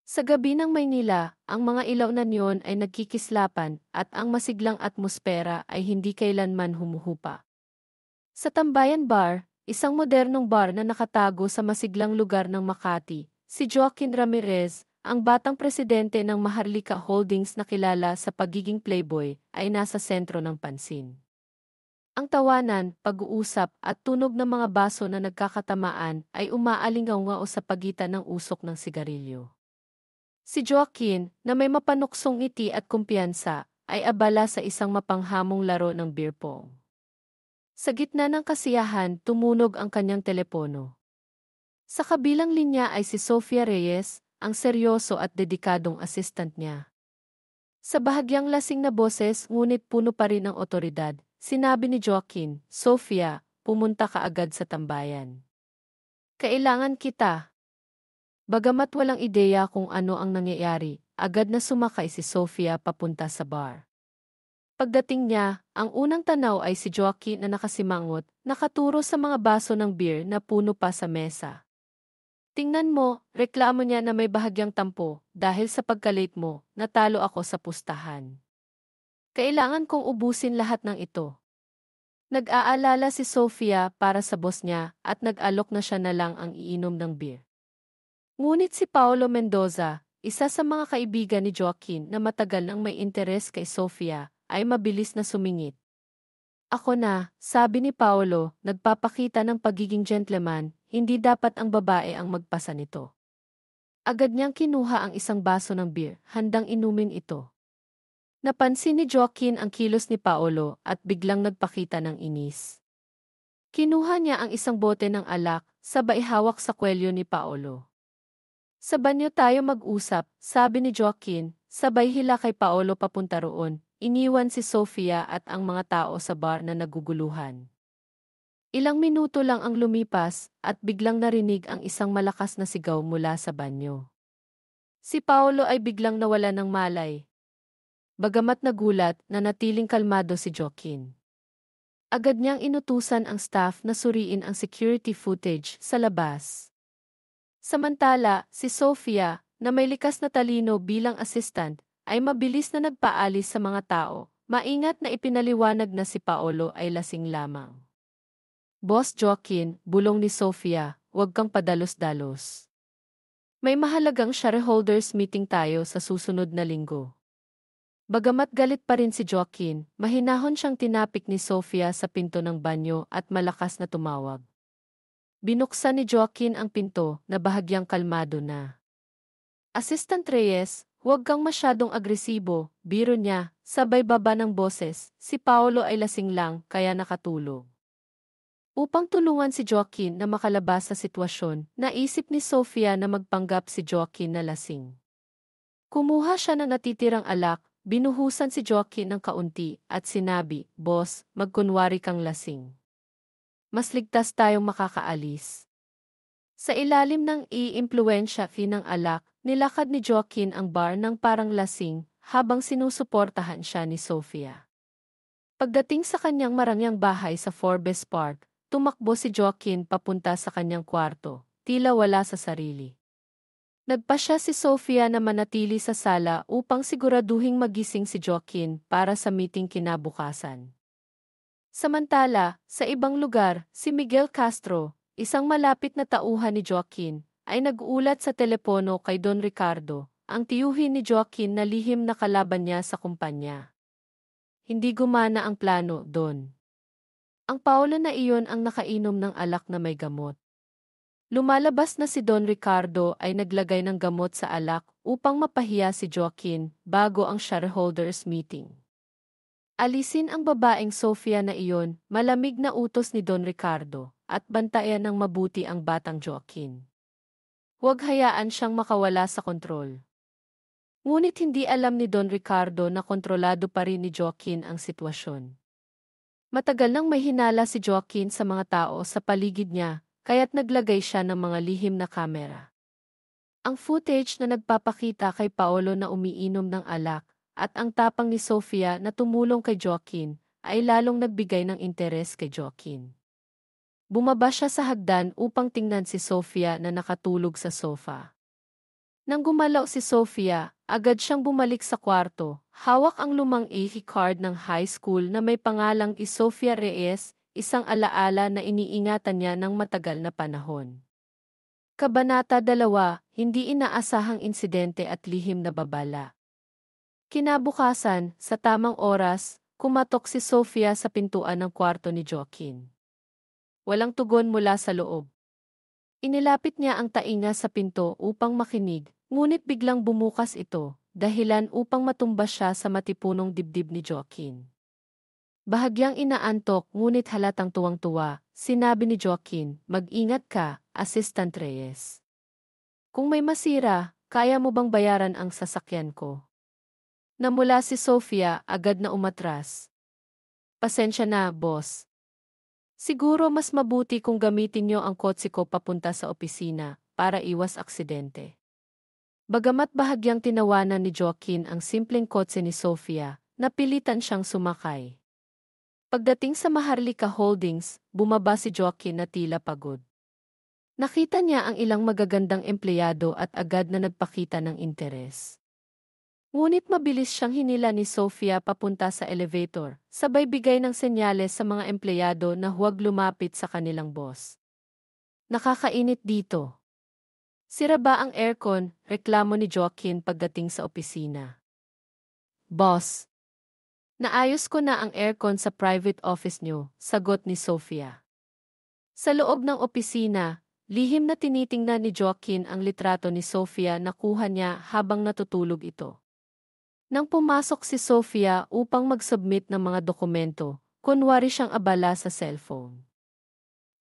Sa gabi ng Maynila, ang mga ilaw na neon ay nagkikislapan at ang masiglang atmosfera ay hindi kailanman humuhupa. Sa Tambayan Bar, isang modernong bar na nakatago sa masiglang lugar ng Makati, si Joaquin Ramirez, ang batang presidente ng Maharlika Holdings na kilala sa pagiging playboy, ay nasa sentro ng pansin. Ang tawanan, pag-uusap at tunog ng mga baso na nagkakatamaan ay umaalingaw sa pagitan ng usok ng sigarilyo. Si Joaquin, na may mapanuksong ngiti at kumpiyansa, ay abala sa isang mapanghamong laro ng beer pong. Sa gitna ng kasiyahan, tumunog ang kanyang telepono. Sa kabilang linya ay si Sofia Reyes, ang seryoso at dedikadong assistant niya. Sa bahagyang lasing na boses ngunit puno pa rin ang otoridad, sinabi ni Joaquin, "Sofia, pumunta ka agad sa tambayan. Kailangan kita." Bagamat walang ideya kung ano ang nangyayari, agad na sumakay si Sofia papunta sa bar. Pagdating niya, ang unang tanaw ay si Joaquin na nakasimangot, nakaturo sa mga baso ng beer na puno pa sa mesa. "Tingnan mo, reklamo niya na may bahagyang tampo, dahil sa pagkalate mo, natalo ako sa pustahan. Kailangan kong ubusin lahat ng ito." Nag-aalala si Sofia para sa boss niya at nag-alok na siya na lang ang iinom ng beer. Ngunit si Paolo Mendoza, isa sa mga kaibigan ni Joaquin na matagal nang may interes kay Sofia, ay mabilis na sumingit. "Ako na," sabi ni Paolo, nagpapakita ng pagiging gentleman, "hindi dapat ang babae ang magpasa nito." Agad niyang kinuha ang isang baso ng beer, handang inumin ito. Napansin ni Joaquin ang kilos ni Paolo at biglang nagpakita ng inis. Kinuha niya ang isang bote ng alak, sabay hawak sa kwelyo ni Paolo. "Sa banyo tayo mag-usap," sabi ni Joaquin, sabay hila kay Paolo papunta roon, iniwan si Sofia at ang mga tao sa bar na naguguluhan. Ilang minuto lang ang lumipas at biglang narinig ang isang malakas na sigaw mula sa banyo. Si Paolo ay biglang nawala ng malay. Bagamat nagulat, nanatiling kalmado si Joaquin. Agad niyang inutusan ang staff na suriin ang security footage sa labas. Samantala, si Sofia, na may likas na talino bilang assistant, ay mabilis na nagpaalis sa mga tao, maingat na ipinaliwanag na si Paolo ay lasing lamang. "Boss Joaquin," bulong ni Sofia, "huwag kang padalos-dalos. May mahalagang shareholders meeting tayo sa susunod na linggo." Bagamat galit pa rin si Joaquin, mahinahon siyang tinapik ni Sofia sa pinto ng banyo at malakas na tumawag. Binuksan ni Joaquin ang pinto na bahagyang kalmado na. "Assistant Reyes, huwag kang masyadong agresibo," biro niya, sabay baba ng boses, si Paolo ay lasing lang kaya nakatulog. Upang tulungan si Joaquin na makalabas sa sitwasyon, naisip ni Sofia na magpanggap si Joaquin na lasing. Kumuha siya ng natitirang alak, binuhusan si Joaquin ng kaunti at sinabi, "Boss, magkunwari kang lasing. Mas ligtas tayong makakaalis." Sa ilalim ng iimpluwensya ng alak, nilakad ni Joaquin ang bar ng parang lasing habang sinusuportahan siya ni Sofia. Pagdating sa kanyang marangyang bahay sa Forbes Park, tumakbo si Joaquin papunta sa kanyang kwarto, tila wala sa sarili. Nagpasya si Sofia na manatili sa sala upang siguraduhing magising si Joaquin para sa meeting kinabukasan. Samantala, sa ibang lugar, si Miguel Castro, isang malapit na tauhan ni Joaquin, ay nag-ulat sa telepono kay Don Ricardo, ang tiyuhin ni Joaquin na lihim na kalaban niya sa kumpanya. "Hindi gumana ang plano, Don. Ang Paolo na iyon ang nakainom ng alak na may gamot." Lumalabas na si Don Ricardo ay naglagay ng gamot sa alak upang mapahiya si Joaquin bago ang shareholders meeting. Alisin ang babaeng Sofia na iyon, malamig na utos ni Don Ricardo, at bantayan ng mabuti ang batang Joaquin. Huwag hayaan siyang makawala sa kontrol. Ngunit hindi alam ni Don Ricardo na kontrolado pa rin ni Joaquin ang sitwasyon. Matagal nang may hinala si Joaquin sa mga tao sa paligid niya, kaya't naglagay siya ng mga lihim na kamera. Ang footage na nagpapakita kay Paolo na umiinom ng alak at ang tapang ni Sofia na tumulong kay Joaquin ay lalong nagbigay ng interes kay Joaquin. Bumaba siya sa hagdan upang tingnan si Sofia na nakatulog sa sofa. Nang gumalaw si Sofia, agad siyang bumalik sa kwarto. Hawak ang lumang AE card ng high school na may pangalang Sofia Reyes, isang alaala na iniingatan niya ng matagal na panahon. Kabanata 2, Hindi inaasahang insidente at lihim na babala. Kinabukasan, sa tamang oras, kumatok si Sofia sa pintuan ng kwarto ni Joaquin. Walang tugon mula sa loob. Inilapit niya ang tainga sa pinto upang makinig, ngunit biglang bumukas ito, dahilan upang matumbas siya sa matipunong dibdib ni Joaquin. Bahagyang inaantok ngunit halatang tuwang-tuwa, sinabi ni Joaquin, "Mag-ingat ka, Assistant Reyes. Kung may masira, kaya mo bang bayaran ang sasakyan ko?" Namula si Sofia, agad na umatras. "Pasensya na, boss. Siguro mas mabuti kung gamitin niyo ang kotse ko papunta sa opisina para iwas aksidente." Bagamat bahagyang tinawanan ni Joaquin ang simpleng kotse ni Sofia, napilitan siyang sumakay. Pagdating sa Maharlika Holdings, bumaba si Joaquin na tila pagod. Nakita niya ang ilang magagandang empleyado at agad na nagpakita ng interes. Ngunit mabilis siyang hinila ni Sofia papunta sa elevator, sabay bigay ng senyales sa mga empleyado na huwag lumapit sa kanilang boss. "Nakakainit dito. Sira ba ang aircon?" reklamo ni Joaquin pagdating sa opisina. "Boss, naayos ko na ang aircon sa private office niyo," sagot ni Sofia. Sa loob ng opisina, lihim na tinitingnan ni Joaquin ang litrato ni Sofia na kuha niya habang natutulog ito. Nang pumasok si Sofia upang mag-submit ng mga dokumento, kunwari siyang abala sa cellphone.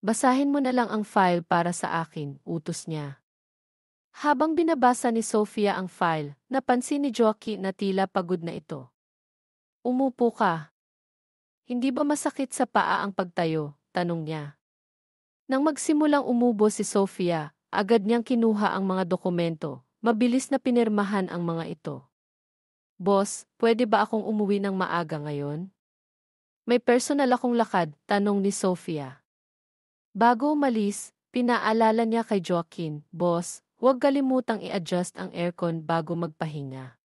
"Basahin mo na lang ang file para sa akin," utos niya. Habang binabasa ni Sofia ang file, napansin ni Joaquin na tila pagod na ito. "Umupo ka. Hindi ba masakit sa paa ang pagtayo?" tanong niya. Nang magsimulang umubo si Sofia, agad niyang kinuha ang mga dokumento, mabilis na pinirmahan ang mga ito. "Boss, pwede ba akong umuwi ng maaga ngayon? May personal akong lakad," tanong ni Sofia. Bago umalis, pinaalala niya kay Joaquin, "Boss, huwag kalimutang i-adjust ang aircon bago magpahinga."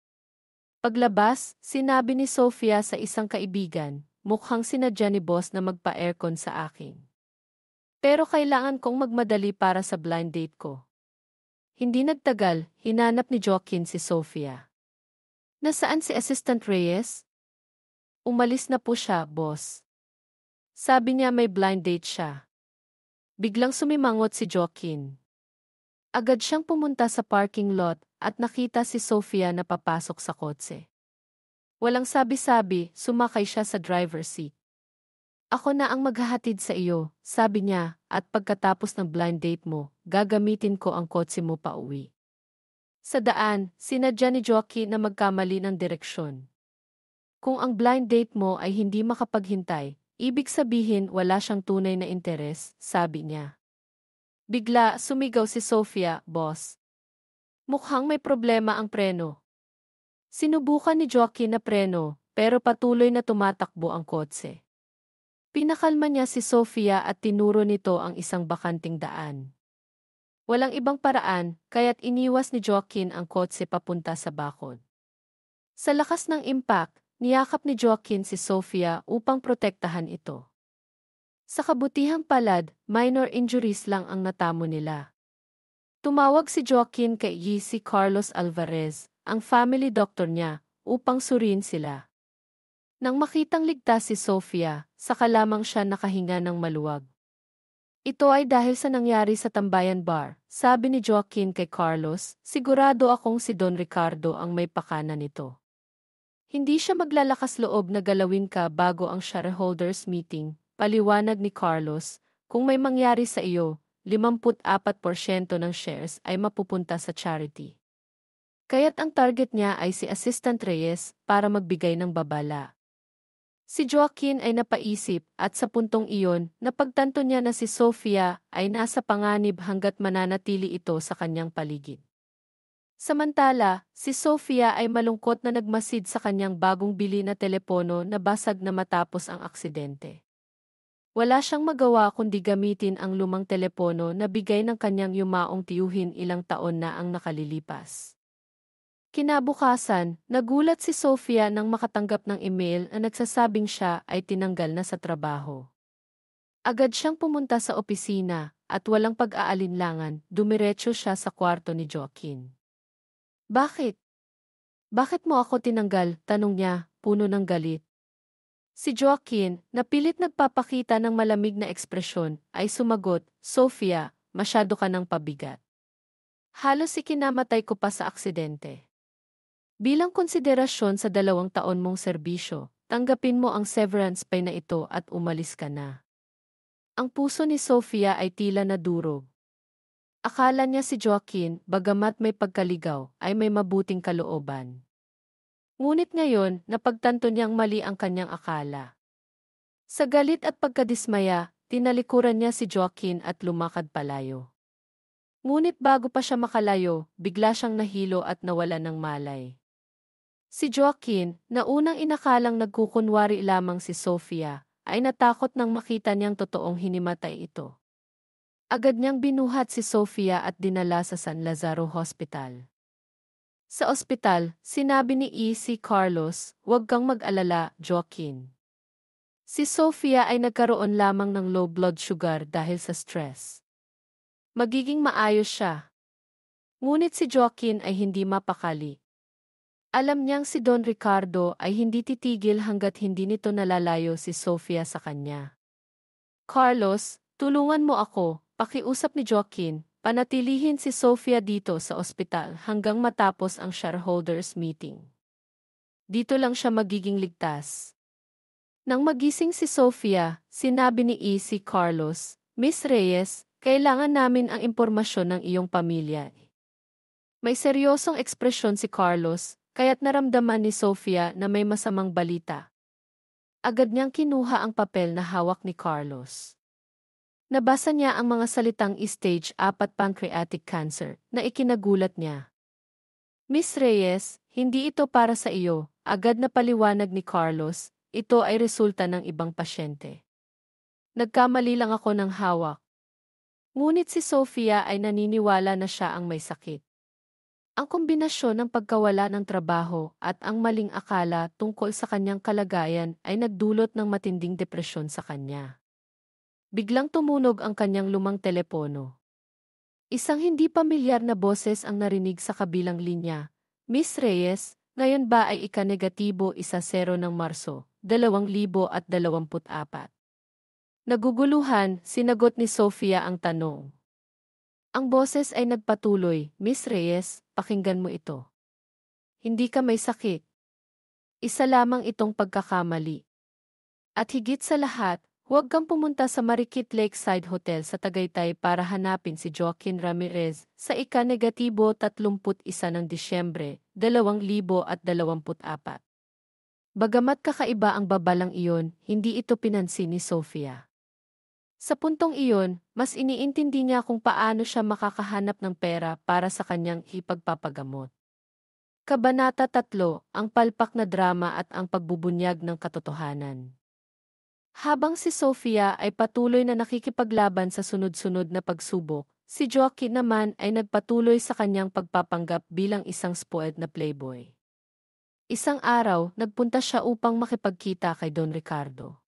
Paglabas, sinabi ni Sofia sa isang kaibigan, "Mukhang sinadya ni boss na magpa-aircon sa akin. Pero kailangan kong magmadali para sa blind date ko." Hindi nagtagal, hinanap ni Joaquin si Sofia. "Nasaan si Assistant Reyes?" "Umalis na po siya, boss. Sabi niya may blind date siya." Biglang sumimangot si Joaquin. Agad siyang pumunta sa parking lot at nakita si Sofia na papasok sa kotse. Walang sabi-sabi, sumakay siya sa driver's seat. "Ako na ang maghahatid sa iyo," sabi niya, "at pagkatapos ng blind date mo, gagamitin ko ang kotse mo pa uwi." Sa daan, sinadya ni Joaquin na magkamali ng direksyon. Kung ang blind date mo ay hindi makapaghintay, ibig sabihin wala siyang tunay na interes, sabi niya. Bigla sumigaw si Sofia, "Boss, mukhang may problema ang preno." Sinubukan ni Joaquin na preno, pero patuloy na tumatakbo ang kotse. Pinakalma niya si Sofia at tinuro nito ang isang bakanting daan. Walang ibang paraan, kaya't iniwas ni Joaquin ang kotse papunta sa bakod. Sa lakas ng impact, niyakap ni Joaquin si Sofia upang protektahan ito. Sa kabutihang palad, minor injuries lang ang natamo nila. Tumawag si Joaquin kay si Carlos Alvarez, ang family doctor niya, upang suriin sila. Nang makitang ligtas si Sofia, saka lamang siya nakahinga ng maluwag. "Ito ay dahil sa nangyari sa Tambayan Bar," sabi ni Joaquin kay Carlos, "sigurado akong si Don Ricardo ang may pakana nito. Hindi siya maglalakas loob na galawin ka bago ang shareholders meeting," paliwanag ni Carlos. "Kung may mangyari sa iyo, 54% ng shares ay mapupunta sa charity. Kaya't ang target niya ay si Assistant Reyes para magbigay ng babala." Si Joaquin ay napaisip at sa puntong iyon, napagtanto niya na si Sofia ay nasa panganib hanggat mananatili ito sa kanyang paligid. Samantala, si Sofia ay malungkot na nagmasid sa kanyang bagong bili na telepono na basag na matapos ang aksidente. Wala siyang magawa kundi gamitin ang lumang telepono na bigay ng kanyang yumaong tiyuhin ilang taon na ang nakalilipas. Kinabukasan, nagulat si Sofia nang makatanggap ng email na nagsasabing siya ay tinanggal na sa trabaho. Agad siyang pumunta sa opisina at walang pag-aalinlangan, dumiretso siya sa kwarto ni Joaquin. Bakit? Bakit mo ako tinanggal? Tanong niya, puno ng galit. Si Joaquin, na pilit nagpapakita ng malamig na ekspresyon, ay sumagot, Sofia, masyado ka ng pabigat. Halos ikinamatay ko pa sa aksidente. Bilang konsiderasyon sa 2 taon mong serbisyo, tanggapin mo ang severance pay na ito at umalis ka na. Ang puso ni Sofia ay tila nadurog. Akala niya si Joaquin, bagamat may pagkaligaw, ay may mabuting kalooban. Ngunit ngayon, napagtanto niyang mali ang kanyang akala. Sa galit at pagkadismaya, tinalikuran niya si Joaquin at lumakad palayo. Ngunit bago pa siya makalayo, bigla siyang nahilo at nawala ng malay. Si Joaquin, na unang inakalang nagkukunwari lamang si Sofia, ay natakot nang makita niyang totoong hinimatay ito. Agad niyang binuhat si Sofia at dinala sa San Lazaro Hospital. Sa ospital, sinabi ni si Carlos, "Huwag kang mag-alala, Joaquin. Si Sofia ay nagkaroon lamang ng low blood sugar dahil sa stress. Magiging maayos siya." Ngunit si Joaquin ay hindi mapakali. Alam niyang si Don Ricardo ay hindi titigil hanggat hindi nito nalalayo si Sofia sa kanya. "Carlos, tulungan mo ako," pakiusap ni Joaquin. Panatilihin si Sofia dito sa ospital hanggang matapos ang shareholders meeting. Dito lang siya magiging ligtas. Nang magising si Sofia, sinabi ni si Carlos, "Miss Reyes, kailangan namin ang impormasyon ng iyong pamilya." May seryosong ekspresyon si Carlos, kaya't naramdaman ni Sofia na may masamang balita. Agad niyang kinuha ang papel na hawak ni Carlos. Nabasa niya ang mga salitang stage 4 pancreatic cancer na ikinagulat niya. "Miss Reyes, hindi ito para sa iyo," agad na paliwanag ni Carlos, "ito ay resulta ng ibang pasyente. Nagkamali lang ako ng hawak." Ngunit si Sofia ay naniniwala na siya ang may sakit. Ang kombinasyon ng pagkawala ng trabaho at ang maling akala tungkol sa kanyang kalagayan ay nagdulot ng matinding depresyon sa kanya. Biglang tumunog ang kanyang lumang telepono. Isang hindi pamilyar na boses ang narinig sa kabilang linya. "Miss Reyes, ngayon ba ay ika-negatibo 10 ng Marso, 2024? Naguguluhan, sinagot ni Sofia ang tanong. Ang boses ay nagpatuloy, "Miss Reyes, pakinggan mo ito. Hindi ka may sakit. Isa lamang itong pagkakamali. At higit sa lahat, huwag kang pumunta sa Marikit Lakeside Hotel sa Tagaytay para hanapin si Joaquin Ramirez sa ika-negatibo 31 ng Disyembre, 2024. Bagamat kakaiba ang babalang iyon, hindi ito pinansin ni Sofia. Sa puntong iyon, mas iniintindi niya kung paano siya makakahanap ng pera para sa kanyang ipagpapagamot. Kabanata 3, ang palpak na drama at ang pagbubunyag ng katotohanan. Habang si Sofia ay patuloy na nakikipaglaban sa sunod-sunod na pagsubok, si Joaquin naman ay nagpatuloy sa kanyang pagpapanggap bilang isang spoiled na playboy. Isang araw, nagpunta siya upang makipagkita kay Don Ricardo.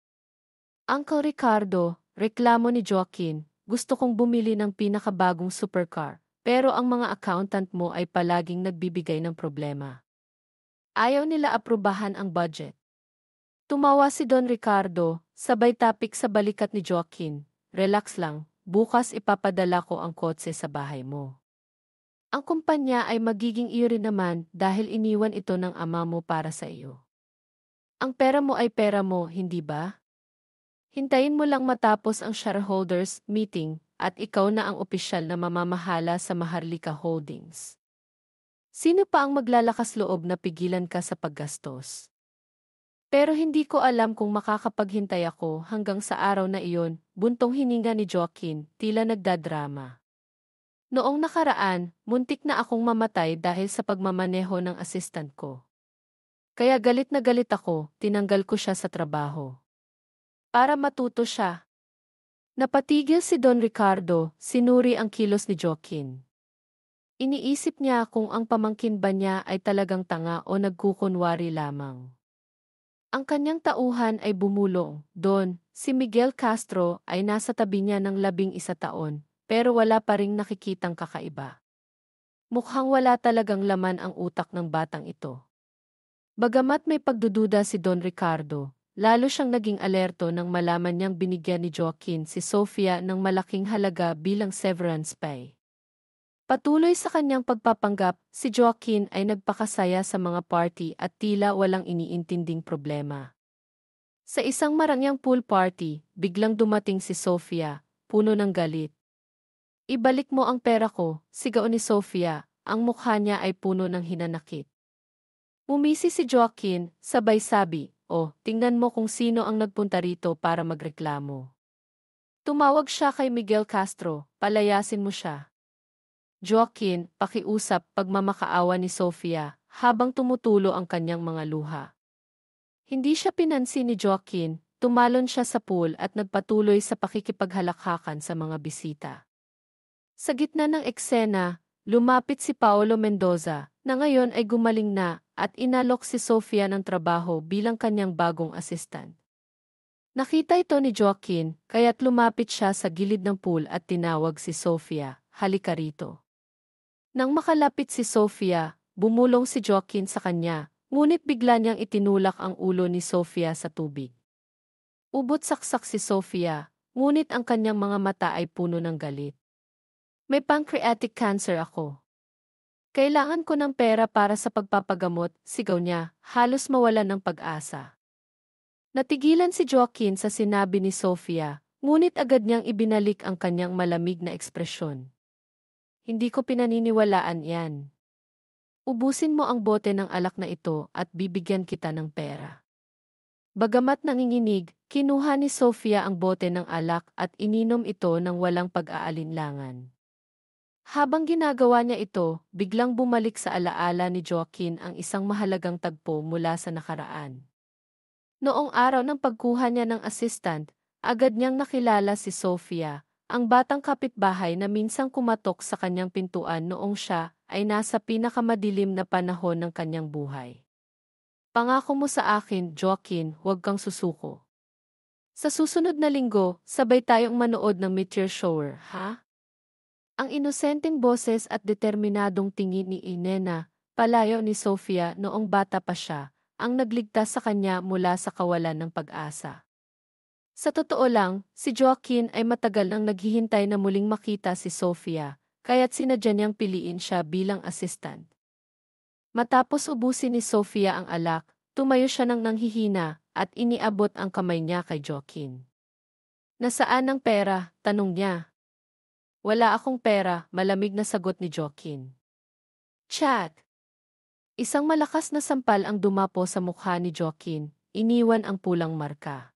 "Uncle Ricardo," reklamo ni Joaquin, "gusto kong bumili ng pinakabagong supercar, pero ang mga accountant mo ay palaging nagbibigay ng problema. Ayaw nila aprubahan ang budget." Tumawa si Don Ricardo, sabay tapik sa balikat ni Joaquin, "Relax lang, bukas ipapadala ko ang kotse sa bahay mo. Ang kumpanya ay magiging iyo rin naman dahil iniwan ito ng ama mo para sa iyo. Ang pera mo ay pera mo, hindi ba? Hintayin mo lang matapos ang shareholders meeting at ikaw na ang opisyal na mamamahala sa Maharlika Holdings. Sino pa ang maglalakas loob na pigilan ka sa paggastos? Pero hindi ko alam kung makakapaghintay ako hanggang sa araw na iyon," buntong hininga ni Joaquin, tila nagdadrama. "Noong nakaraan, muntik na akong mamatay dahil sa pagmamaneho ng assistant ko. Kaya galit na galit ako, tinanggal ko siya sa trabaho. Para matuto siya. Napatigil si Don Ricardo, sinuri ang kilos ni Joaquin. Iniisip niya kung ang pamangkin ba niya ay talagang tanga o nagkukunwari lamang. Ang kanyang tauhan ay bumulong, Don, si Miguel Castro ay nasa tabi niya ng 11 taon, pero wala pa ring nakikitang kakaiba. Mukhang wala talagang laman ang utak ng batang ito. Bagamat may pagdududa si Don Ricardo, lalo siyang naging alerto nang malaman niyang binigyan ni Joaquin si Sofia ng malaking halaga bilang severance pay. Patuloy sa kanyang pagpapanggap, si Joaquin ay nagpakasaya sa mga party at tila walang iniintinding problema. Sa isang marangyang pool party, biglang dumating si Sofia, puno ng galit. Ibalik mo ang pera ko, sigaw ni Sofia, ang mukha niya ay puno ng hinanakit. Umisi si Joaquin, sabay sabi, "Oh, tingnan mo kung sino ang nagpunta rito para magreklamo." Tumawag siya kay Miguel Castro, palayasin mo siya. Joaquin, pakiusap pagmamakaawa ni Sofia, habang tumutulo ang kanyang mga luha. Hindi siya pinansin ni Joaquin, tumalon siya sa pool at nagpatuloy sa pakikipaghalakhakan sa mga bisita. Sa gitna ng eksena, lumapit si Paolo Mendoza, na ngayon ay gumaling na, at inalok si Sofia ng trabaho bilang kanyang bagong assistant. Nakita ito ni Joaquin, kaya't lumapit siya sa gilid ng pool at tinawag si Sofia, halika rito. Nang makalapit si Sofia, bumulong si Joaquin sa kanya, ngunit bigla niyang itinulak ang ulo ni Sofia sa tubig. Ubot-saksak si Sofia, ngunit ang kanyang mga mata ay puno ng galit. May pancreatic cancer ako. Kailangan ko ng pera para sa pagpapagamot, sigaw niya, halos mawalan ng pag-asa. Natigilan si Joaquin sa sinabi ni Sofia, ngunit agad niyang ibinalik ang kanyang malamig na ekspresyon. Hindi ko pinaniniwalaan yan. Ubusin mo ang bote ng alak na ito at bibigyan kita ng pera. Bagamat nanginginig, kinuha ni Sofia ang bote ng alak at ininom ito ng walang pag-aalinlangan. Habang ginagawa niya ito, biglang bumalik sa alaala ni Joaquin ang isang mahalagang tagpo mula sa nakaraan. Noong araw ng pagkuha niya ng assistant, agad niyang nakilala si Sofia, ang batang kapitbahay na minsang kumatok sa kanyang pintuan noong siya ay nasa pinakamadilim na panahon ng kanyang buhay. Pangako mo sa akin, Joaquin, huwag kang susuko. Sa susunod na linggo, sabay tayong manood ng meteor shower, ha? Ang inosenteng boses at determinadong tingin ni Inena, palayo ni Sofia noong bata pa siya, ang nagligtas sa kanya mula sa kawalan ng pag-asa. Sa totoo lang, si Joaquin ay matagal nang naghihintay na muling makita si Sofia, kaya't sinadya niyang piliin siya bilang assistant. Matapos ubusin ni Sofia ang alak, tumayo siya ng nanghihina at iniabot ang kamay niya kay Joaquin. Nasaan ang pera? Tanong niya. Wala akong pera, malamig na sagot ni Joaquin. Chat! Isang malakas na sampal ang dumapo sa mukha ni Joaquin, iniwan ang pulang marka.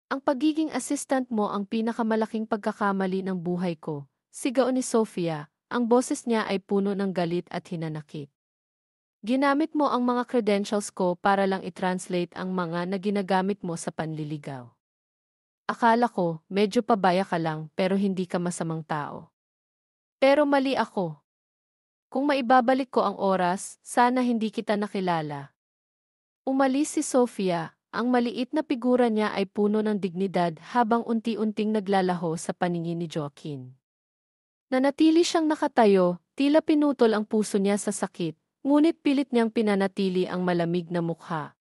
Ang pagiging assistant mo ang pinakamalaking pagkakamali ng buhay ko, sigaw ni Sofia, ang boses niya ay puno ng galit at hinanakit. Ginamit mo ang mga credentials ko para lang i-translate ang mga na ginagamit mo sa panliligaw. Akala ko, medyo pabaya ka lang pero hindi ka masamang tao. Pero mali ako. Kung maibabalik ko ang oras, sana hindi kita nakilala. Umalis si Sofia. Ang maliit na figura niya ay puno ng dignidad habang unti-unting naglalaho sa paningin ni Joaquin. Nanatili siyang nakatayo, tila pinutol ang puso niya sa sakit, ngunit pilit niyang pinanatili ang malamig na mukha.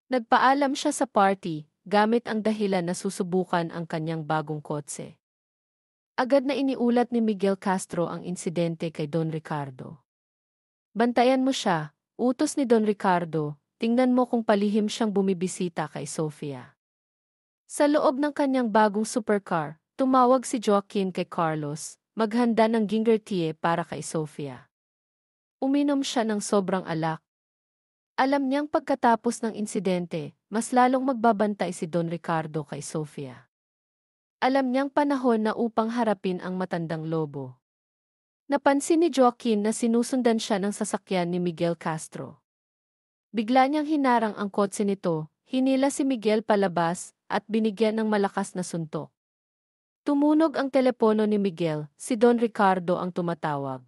Nagpaalam siya sa party, gamit ang dahilan na susubukan ang kanyang bagong kotse. Agad na iniulat ni Miguel Castro ang insidente kay Don Ricardo. Bantayan mo siya, utos ni Don Ricardo. Tingnan mo kung palihim siyang bumibisita kay Sofia. Sa loob ng kanyang bagong supercar, tumawag si Joaquin kay Carlos, maghanda ng ginger tea para kay Sofia. Uminom siya ng sobrang alak. Alam niyang pagkatapos ng insidente, mas lalong magbabantay si Don Ricardo kay Sofia. Alam niyang panahon na upang harapin ang matandang lobo. Napansin ni Joaquin na sinusundan siya ng sasakyan ni Miguel Castro. Bigla niyang hinarang ang kotse nito, hinila si Miguel palabas, at binigyan ng malakas na suntok. Tumunog ang telepono ni Miguel, si Don Ricardo ang tumatawag.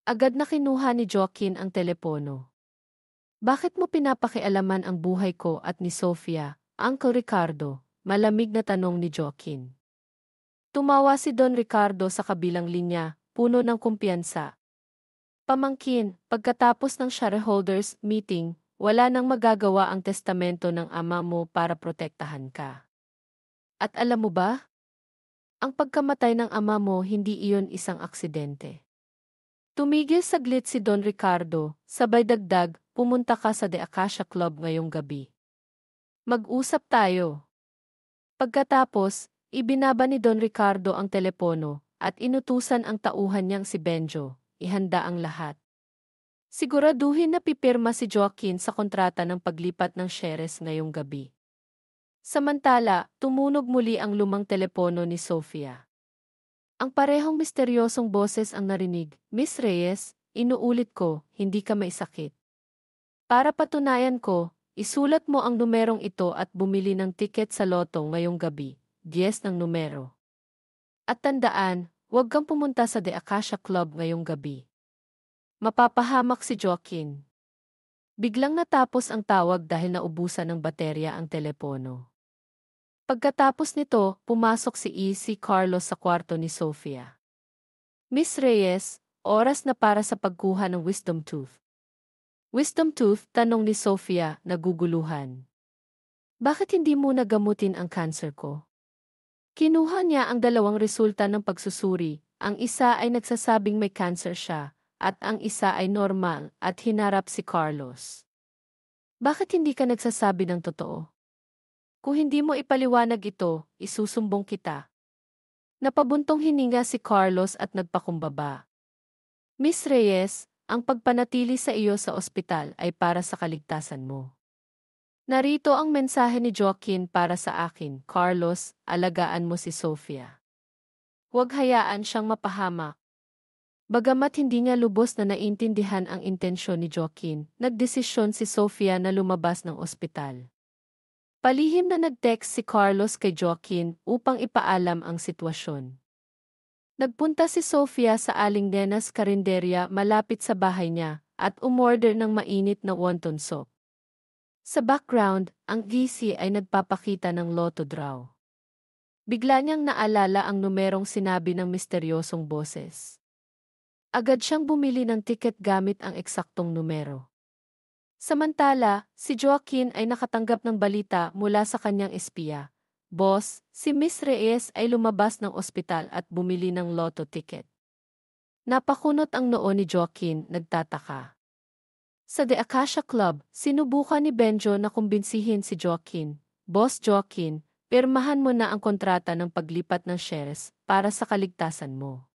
Agad na kinuha ni Joaquin ang telepono. Bakit mo pinapakialaman ang buhay ko at ni Sofia, Uncle Ricardo? Malamig na tanong ni Joaquin. Tumawa si Don Ricardo sa kabilang linya, puno ng kumpiyansa. Pamangkin, pagkatapos ng shareholders meeting, wala nang magagawa ang testamento ng ama mo para protektahan ka. At alam mo ba? Ang pagkamatay ng ama mo hindi iyon isang aksidente. Tumigil saglit si Don Ricardo, sabay dagdag, pumunta ka sa The Acacia Club ngayong gabi. Mag-usap tayo. Pagkatapos, ibinaba ni Don Ricardo ang telepono at inutusan ang tauhan niyang si Benjo, ihanda ang lahat. Siguraduhin na pipirma si Joaquin sa kontrata ng paglipat ng shares ngayong gabi. Samantala, tumunog muli ang lumang telepono ni Sofia. Ang parehong misteryosong boses ang narinig, Miss Reyes, inuulit ko, hindi ka maisakit. Para patunayan ko, isulat mo ang numerong ito at bumili ng tiket sa loto ngayong gabi, 10 ng numero. At tandaan, huwag kang pumunta sa The Acacia Club ngayong gabi. Mapapahamak si Joaquin. Biglang natapos ang tawag dahil naubusan ng baterya ang telepono. Pagkatapos nito, pumasok si Carlos sa kwarto ni Sofia. Miss Reyes, oras na para sa pagkuha ng wisdom tooth. Wisdom tooth, tanong ni Sofia, naguguluhan. Bakit hindi mo nagamutin ang cancer ko? Kinuha niya ang dalawang resulta ng pagsusuri, ang isa ay nagsasabing may cancer siya, at ang isa ay normal, at hinarap si Carlos. Bakit hindi ka nagsasabi ng totoo? Kung hindi mo ipaliwanag ito, isusumbong kita. Napabuntong hininga si Carlos at nagpakumbaba. Miss Reyes, ang pagpanatili sa iyo sa ospital ay para sa kaligtasan mo. Narito ang mensahe ni Joaquin para sa akin, Carlos, alagaan mo si Sofia. Huwag hayaan siyang mapahamak. Bagamat hindi niya lubos na naintindihan ang intensyon ni Joaquin, nagdesisyon si Sofia na lumabas ng ospital. Palihim na nag-text si Carlos kay Joaquin upang ipaalam ang sitwasyon. Nagpunta si Sofia sa Aling Nenas Karinderya malapit sa bahay niya at umorder ng mainit na wonton soup. Sa background, ang GC ay nagpapakita ng lotto draw. Bigla niyang naalala ang numerong sinabi ng misteryosong boses. Agad siyang bumili ng tiket gamit ang eksaktong numero. Samantala, si Joaquin ay nakatanggap ng balita mula sa kanyang espiya. Boss, si Miss Reyes ay lumabas ng ospital at bumili ng lotto ticket. Napakunot ang noo ni Joaquin, nagtataka. Sa The Acacia Club, sinubukan ni Benjo na kumbinsihin si Joaquin. Boss Joaquin, pirmahan mo na ang kontrata ng paglipat ng shares para sa kaligtasan mo.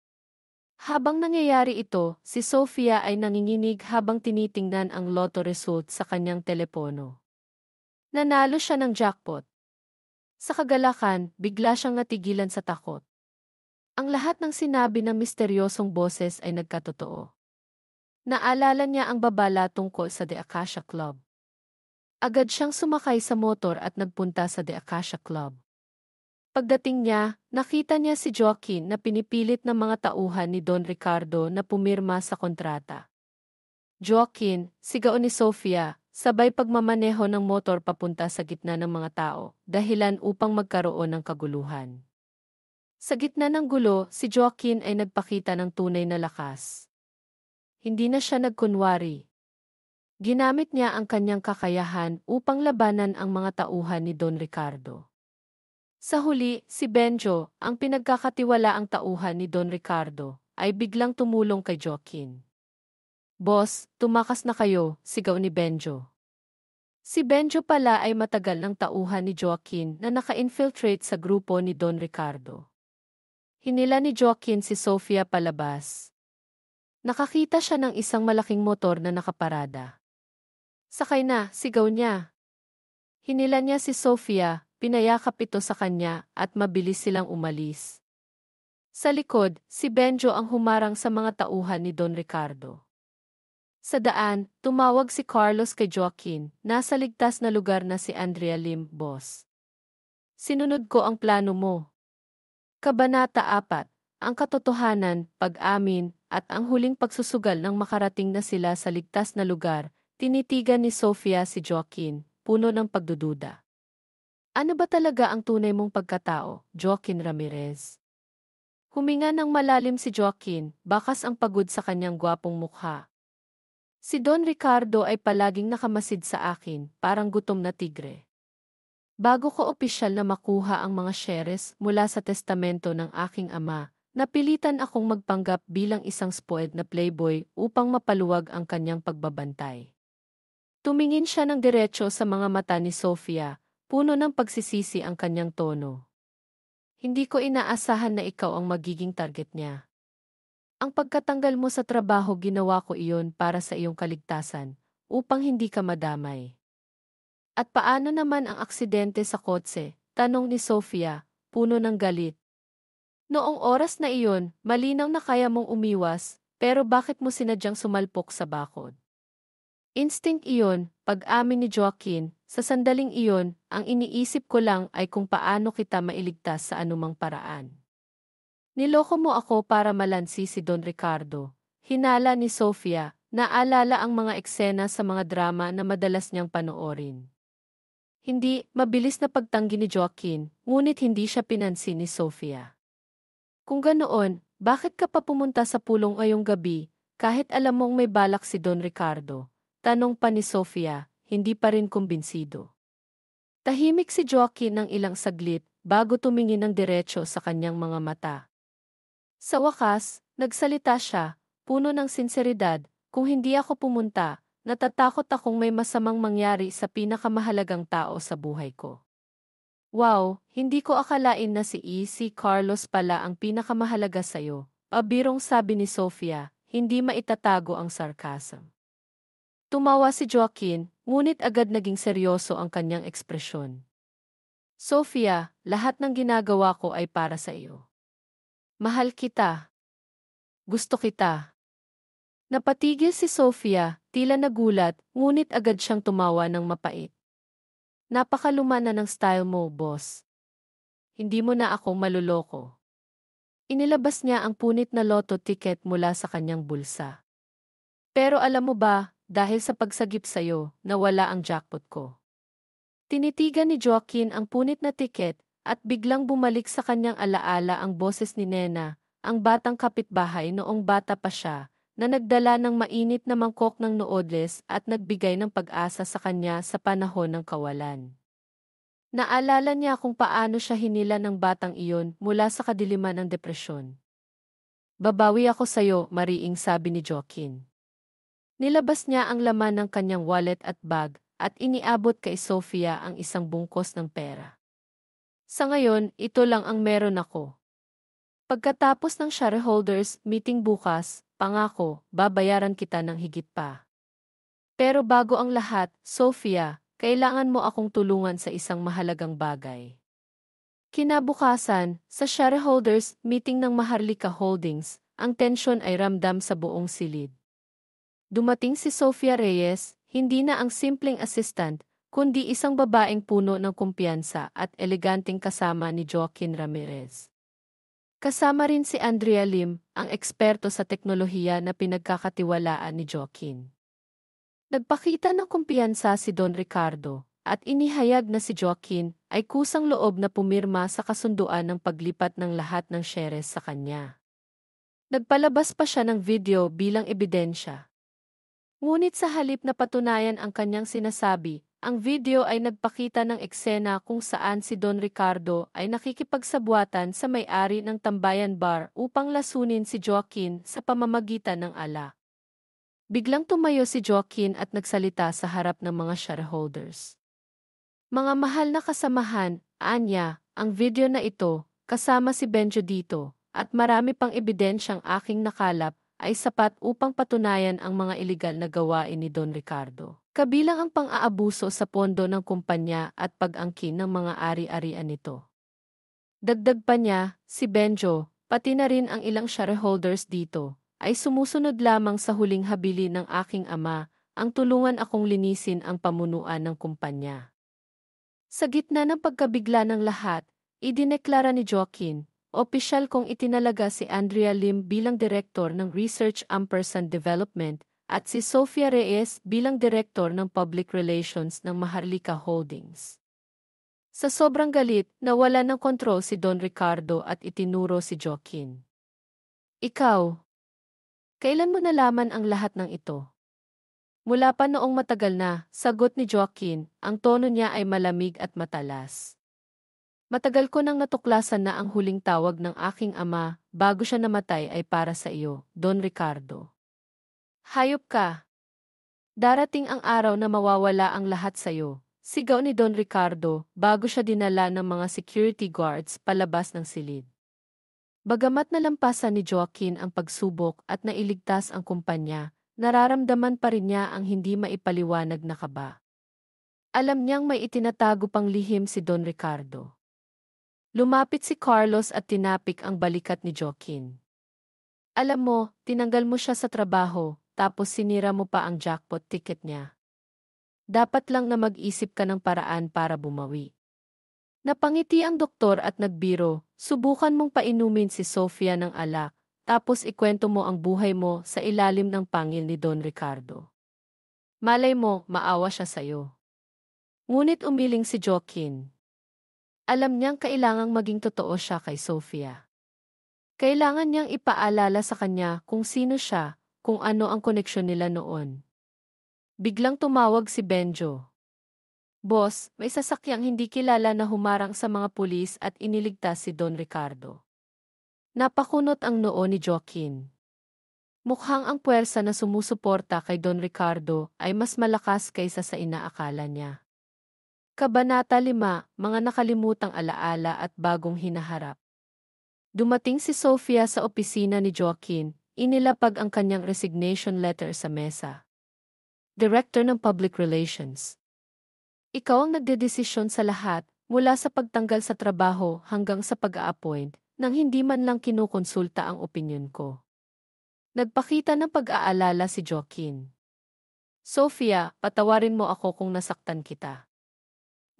Habang nangyayari ito, si Sofia ay nanginginig habang tinitingnan ang lotto result sa kanyang telepono. Nanalo siya ng jackpot. Sa kagalakan, bigla siyang natigilan sa takot. Ang lahat ng sinabi ng misteryosong boses ay nagkatotoo. Naalala niya ang babala tungkol sa The Acacia Club. Agad siyang sumakay sa motor at nagpunta sa The Acacia Club. Pagdating niya, nakita niya si Joaquin na pinipilit ng mga tauhan ni Don Ricardo na pumirma sa kontrata. Joaquin, sigaw ni Sofia, sabay pagmamaneho ng motor papunta sa gitna ng mga tao, dahilan upang magkaroon ng kaguluhan. Sa gitna ng gulo, si Joaquin ay nagpakita ng tunay na lakas. Hindi na siya nagkunwari. Ginamit niya ang kanyang kakayahan upang labanan ang mga tauhan ni Don Ricardo. Sa huli, si Benjo, ang pinagkakatiwalaang tauhan ni Don Ricardo, ay biglang tumulong kay Joaquin. Boss, tumakas na kayo, sigaw ni Benjo. Si Benjo pala ay matagal ng tauhan ni Joaquin na naka-infiltrate sa grupo ni Don Ricardo. Hinila ni Joaquin si Sofia palabas. Nakakita siya ng isang malaking motor na nakaparada. Sakay na, sigaw niya. Hinila niya si Sofia, pinayakap ito sa kanya at mabilis silang umalis. Sa likod, si Benjo ang humarang sa mga tauhan ni Don Ricardo. Sa daan, tumawag si Carlos kay Joaquin, nasa ligtas na lugar na si Andrea Lim, boss. Sinunod ko ang plano mo. Kabanata 4. Ang katotohanan, pag-amin, at ang huling pagsusugal nang makarating na sila sa ligtas na lugar, tinitigan ni Sofia si Joaquin, puno ng pagdududa. Ano ba talaga ang tunay mong pagkatao, Joaquin Ramirez? Huminga ng malalim si Joaquin, bakas ang pagod sa kanyang gwapong mukha. Si Don Ricardo ay palaging nakamasid sa akin, parang gutom na tigre. Bago ko opisyal na makuha ang mga shares mula sa testamento ng aking ama, napilitan akong magpanggap bilang isang spoiled na playboy upang mapaluwag ang kanyang pagbabantay. Tumingin siya ng diretso sa mga mata ni Sofia, puno ng pagsisisi ang kanyang tono. Hindi ko inaasahan na ikaw ang magiging target niya. Ang pagkatanggal mo sa trabaho ginawa ko iyon para sa iyong kaligtasan, upang hindi ka madamay. At paano naman ang aksidente sa kotse? Tanong ni Sofia, puno ng galit. Noong oras na iyon, malinaw na kaya mong umiwas, pero bakit mo sinadyang sumalpok sa bakod? Instinct iyon, pag-amin ni Joaquin, sa sandaling iyon, ang iniisip ko lang ay kung paano kita mailigtas sa anumang paraan. Niloko mo ako para malansi si Don Ricardo. Hinala ni Sofia, naalala ang mga eksena sa mga drama na madalas niyang panoorin. Hindi, mabilis na pagtanggi ni Joaquin, ngunit hindi siya pinansin ni Sofia. Kung ganoon, bakit ka pa pumunta sa pulong ngayong gabi, kahit alam mong may balak si Don Ricardo? Tanong pa ni Sofia, hindi pa rin kumbinsido. Tahimik si Joaquin ng ilang saglit, bago tumingin ng diretso sa kanyang mga mata. Sa wakas, nagsalita siya, puno ng sinseridad, kung hindi ako pumunta, natatakot akong may masamang mangyari sa pinakamahalagang tao sa buhay ko. Wow, hindi ko akalain na si Carlos pala ang pinakamahalaga sa'yo, pabirong sabi ni Sofia, hindi maitatago ang sarcasm. Tumawa si Joaquin, ngunit agad naging seryoso ang kanyang ekspresyon. Sofia, lahat ng ginagawa ko ay para sa iyo. Mahal kita. Gusto kita. Napatigil si Sofia, tila nagulat, ngunit agad siyang tumawa ng mapait. Napakaluma na ng style mo, boss. Hindi mo na akong maluloko. Inilabas niya ang punit na lotto ticket mula sa kanyang bulsa. Pero alam mo ba, dahil sa pagsagip sa'yo, nawala ang jackpot ko. Tinitigan ni Joaquin ang punit na ticket, at biglang bumalik sa kanyang alaala ang boses ni Nena, ang batang kapitbahay noong bata pa siya, na nagdala ng mainit na mangkok ng noodles at nagbigay ng pag-asa sa kanya sa panahon ng kawalan. Naalala niya kung paano siya hinila ng batang iyon mula sa kadiliman ng depresyon. Babawi ako sa'yo, mariing sabi ni Joaquin. Nilabas niya ang laman ng kanyang wallet at bag, at iniabot kay Sofia ang isang bungkos ng pera. Sa ngayon, ito lang ang meron ako. Pagkatapos ng shareholders meeting bukas, pangako, babayaran kita ng higit pa. Pero bago ang lahat, Sofia, kailangan mo akong tulungan sa isang mahalagang bagay. Kinabukasan, sa shareholders meeting ng Maharlika Holdings, ang tensyon ay ramdam sa buong silid. Dumating si Sofia Reyes, hindi na ang simpleng assistant, kundi isang babaeng puno ng kumpiyansa at eleganteng kasama ni Joaquin Ramirez. Kasama rin si Andrea Lim, ang eksperto sa teknolohiya na pinagkakatiwalaan ni Joaquin. Nagpakita ng kumpiyansa si Don Ricardo, at inihayag na si Joaquin ay kusang loob na pumirma sa kasunduan ng paglipat ng lahat ng shares sa kanya. Nagpalabas pa siya ng video bilang ebidensya. Ngunit sa halip na patunayan ang kanyang sinasabi, ang video ay nagpakita ng eksena kung saan si Don Ricardo ay nakikipagsabwatan sa may-ari ng Tambayan Bar upang lasunin si Joaquin sa pamamagitan ng alak. Biglang tumayo si Joaquin at nagsalita sa harap ng mga shareholders. Mga mahal na kasamahan, anya, ang video na ito, kasama si Benjo dito, at marami pang ebidensyang aking nakalap, ay sapat upang patunayan ang mga iligal na gawain ni Don Ricardo. Kabilang ang pang-aabuso sa pondo ng kumpanya at pag-angkin ng mga ari-arian nito. Dagdag pa niya, si Benjo, pati na rin ang ilang shareholders dito, ay sumusunod lamang sa huling habili ng aking ama, ang tulungan akong linisin ang pamunuan ng kumpanya. Sa gitna ng pagkabigla ng lahat, idineklara ni Joaquin, opisyal kong itinalaga si Andrea Lim bilang Direktor ng Research & Development at si Sofia Reyes bilang Direktor ng Public Relations ng Maharlika Holdings. Sa sobrang galit, nawala ng kontrol si Don Ricardo at itinuro si Joaquin. Ikaw, kailan mo nalaman ang lahat ng ito? Mula pa noong matagal na, sagot ni Joaquin, ang tono niya ay malamig at matalas. Matagal ko nang natuklasan na ang huling tawag ng aking ama, bago siya namatay ay para sa iyo, Don Ricardo. Hayop ka! Darating ang araw na mawawala ang lahat sa iyo, sigaw ni Don Ricardo, bago siya dinala ng mga security guards palabas ng silid. Bagamat nalampasan ni Joaquin ang pagsubok at nailigtas ang kumpanya, nararamdaman pa rin niya ang hindi maipaliwanag na kaba. Alam niyang may itinatago pang lihim si Don Ricardo. Lumapit si Carlos at tinapik ang balikat ni Joaquin. Alam mo, tinanggal mo siya sa trabaho, tapos sinira mo pa ang jackpot ticket niya. Dapat lang na mag-isip ka ng paraan para bumawi. Napangiti ang doktor at nagbiro, subukan mong painumin si Sofia ng alak, tapos ikwento mo ang buhay mo sa ilalim ng pangil ni Don Ricardo. Malay mo, maawa siya sa'yo. Ngunit umiling si Joaquin. Alam niyang kailangang maging totoo siya kay Sofia. Kailangan niyang ipaalala sa kanya kung sino siya, kung ano ang koneksyon nila noon. Biglang tumawag si Benjo. Boss, may sasakyang hindi kilala na humarang sa mga pulis at iniligtas si Don Ricardo. Napakunot ang noo ni Joaquin. Mukhang ang puwersa na sumusuporta kay Don Ricardo ay mas malakas kaysa sa inaakala niya. Kabanata 5, mga nakalimutang alaala at bagong hinaharap. Dumating si Sofia sa opisina ni Joaquin, inilapag ang kanyang resignation letter sa mesa. Director ng Public Relations. Ikaw ang nagdedesisyon sa lahat, mula sa pagtanggal sa trabaho hanggang sa pag-a-appoint, nang hindi man lang kinukonsulta ang opinyon ko. Nagpakita ng pag-aalala si Joaquin. Sofia, patawarin mo ako kung nasaktan kita.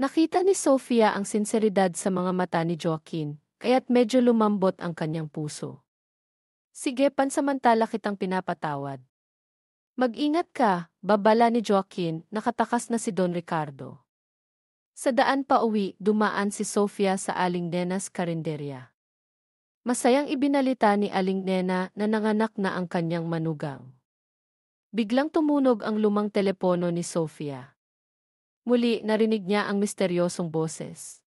Nakita ni Sofia ang sinseridad sa mga mata ni Joaquin, kaya't medyo lumambot ang kanyang puso. Sige, pansamantala kitang pinapatawad. Mag-ingat ka, babala ni Joaquin, nakatakas na si Don Ricardo. Sa daan pa uwi, dumaan si Sofia sa Aling Nena's karinderya. Masayang ibinalita ni Aling Nena na nanganak na ang kanyang manugang. Biglang tumunog ang lumang telepono ni Sofia. Muli narinig niya ang misteryosong boses.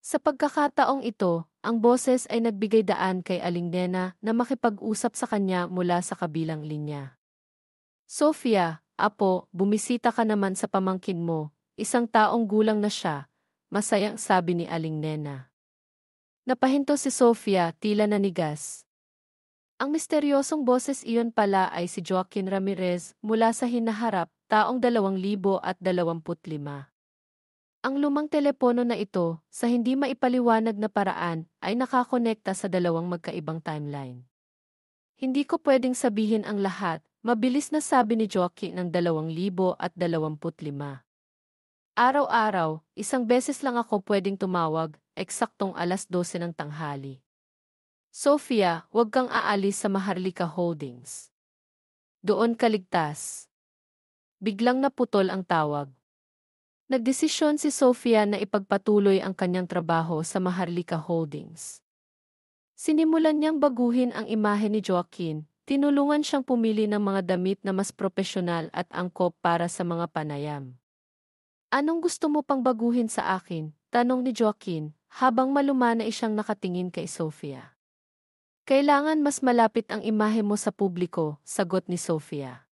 Sa pagkakataong ito, ang boses ay nagbigay daan kay Aling Nena na makipag-usap sa kanya mula sa kabilang linya. Sofia, apo, bumisita ka naman sa pamangkin mo, isang taong gulang na siya, masayang sabi ni Aling Nena. Napahinto si Sofia, tila nanigas. Ang misteryosong boses iyon pala ay si Joaquin Ramirez mula sa hinaharap, taong 2025. Ang lumang telepono na ito, sa hindi maipaliwanag na paraan, ay nakakonekta sa dalawang magkaibang timeline. Hindi ko pwedeng sabihin ang lahat, mabilis na sabi ni Joaquin ng 2025. Araw-araw, isang beses lang ako pwedeng tumawag, eksaktong 12:00 ng tanghali. Sofia, huwag kang aalis sa Maharlika Holdings. Doon ka ligtas. Biglang naputol ang tawag. Nagdesisyon si Sofia na ipagpatuloy ang kanyang trabaho sa Maharlika Holdings. Sinimulan niyang baguhin ang imahe ni Joaquin, tinulungan siyang pumili ng mga damit na mas propesyonal at angkop para sa mga panayam. Anong gusto mo pang baguhin sa akin? Tanong ni Joaquin, habang malumana siyang nakatingin kay Sofia. Kailangan mas malapit ang imahe mo sa publiko, sagot ni Sofia.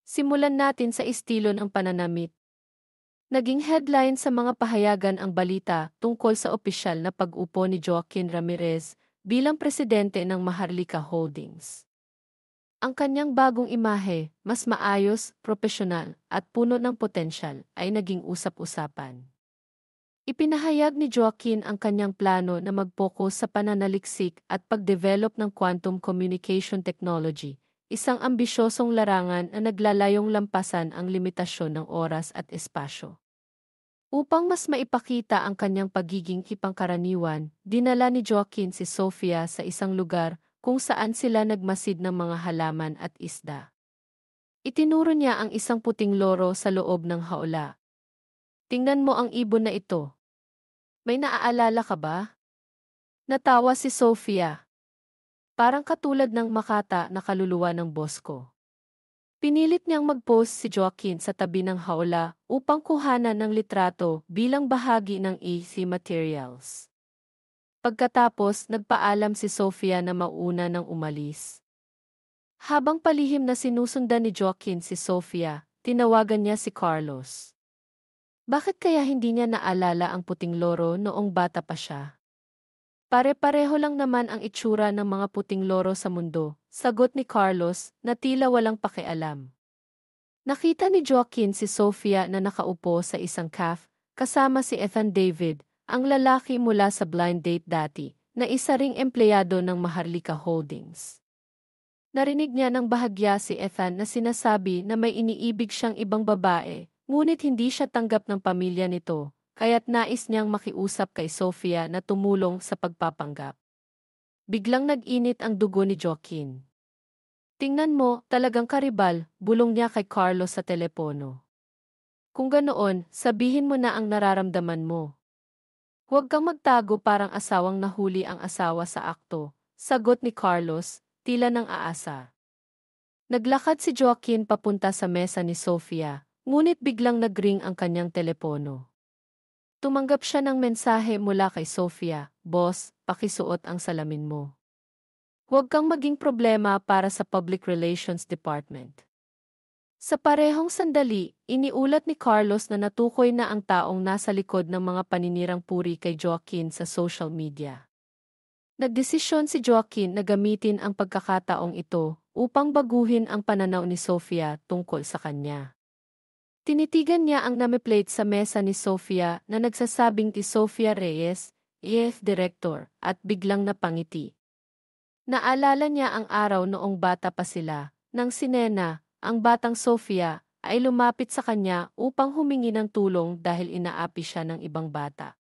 Simulan natin sa estilo ng pananamit. Naging headline sa mga pahayagan ang balita tungkol sa opisyal na pag-upo ni Joaquin Ramirez bilang presidente ng Maharlika Holdings. Ang kanyang bagong imahe, mas maayos, propesyonal, at puno ng potensyal, ay naging usap-usapan. Ipinahayag ni Joaquin ang kanyang plano na mag-focus sa pananaliksik at pag-develop ng quantum communication technology, isang ambisyosong larangan na naglalayong lampasan ang limitasyon ng oras at espasyo. Upang mas maipakita ang kanyang pagiging ipangkaraniwan, dinala ni Joaquin si Sofia sa isang lugar kung saan sila nagmasid ng mga halaman at isda. Itinuro niya ang isang puting loro sa loob ng haula. Tingnan mo ang ibon na ito. May naaalala ka ba? Natawa si Sofia. Parang katulad ng makata na kaluluwa ng boss ko. Pinilit niyang mag-post si Joaquin sa tabi ng haula upang kuhanan ng litrato bilang bahagi ng easy materials. Pagkatapos, nagpaalam si Sofia na mauna nang umalis. Habang palihim na sinusundan ni Joaquin si Sofia, tinawagan niya si Carlos. Bakit kaya hindi niya naalala ang puting loro noong bata pa siya? Pare-pareho lang naman ang itsura ng mga puting loro sa mundo, sagot ni Carlos na tila walang pakialam. Nakita ni Joaquin si Sofia na nakaupo sa isang cafe, kasama si Ethan David, ang lalaki mula sa Blind Date dati, na isa ring empleyado ng Maharlika Holdings. Narinig niya ng bahagya si Ethan na sinasabi na may iniibig siyang ibang babae, ngunit hindi siya tanggap ng pamilya nito, kaya't nais niyang makiusap kay Sofia na tumulong sa pagpapanggap. Biglang nag-init ang dugo ni Joaquin. Tingnan mo, talagang karibal, bulong niya kay Carlos sa telepono. Kung ganoon, sabihin mo na ang nararamdaman mo. Huwag kang magtago parang asawang nahuli ang asawa sa akto, sagot ni Carlos, tila ng aasa. Naglakad si Joaquin papunta sa mesa ni Sofia, ngunit biglang nagring ang kanyang telepono. Tumanggap siya ng mensahe mula kay Sofia, "Boss, pakisuot ang salamin mo. Huwag kang maging problema para sa Public Relations Department." Sa parehong sandali, iniulat ni Carlos na natukoy na ang taong nasa likod ng mga paninirang puri kay Joaquin sa social media. Nagdesisyon si Joaquin na gamitin ang pagkakataong ito upang baguhin ang pananaw ni Sofia tungkol sa kanya. Tinitigan niya ang name-plate sa mesa ni Sofia na nagsasabing ti Sofia Reyes, EF Director, at biglang napangiti. Naalala niya ang araw noong bata pa sila, nang si Nena, ang batang Sofia, ay lumapit sa kanya upang humingi ng tulong dahil inaapi siya ng ibang bata.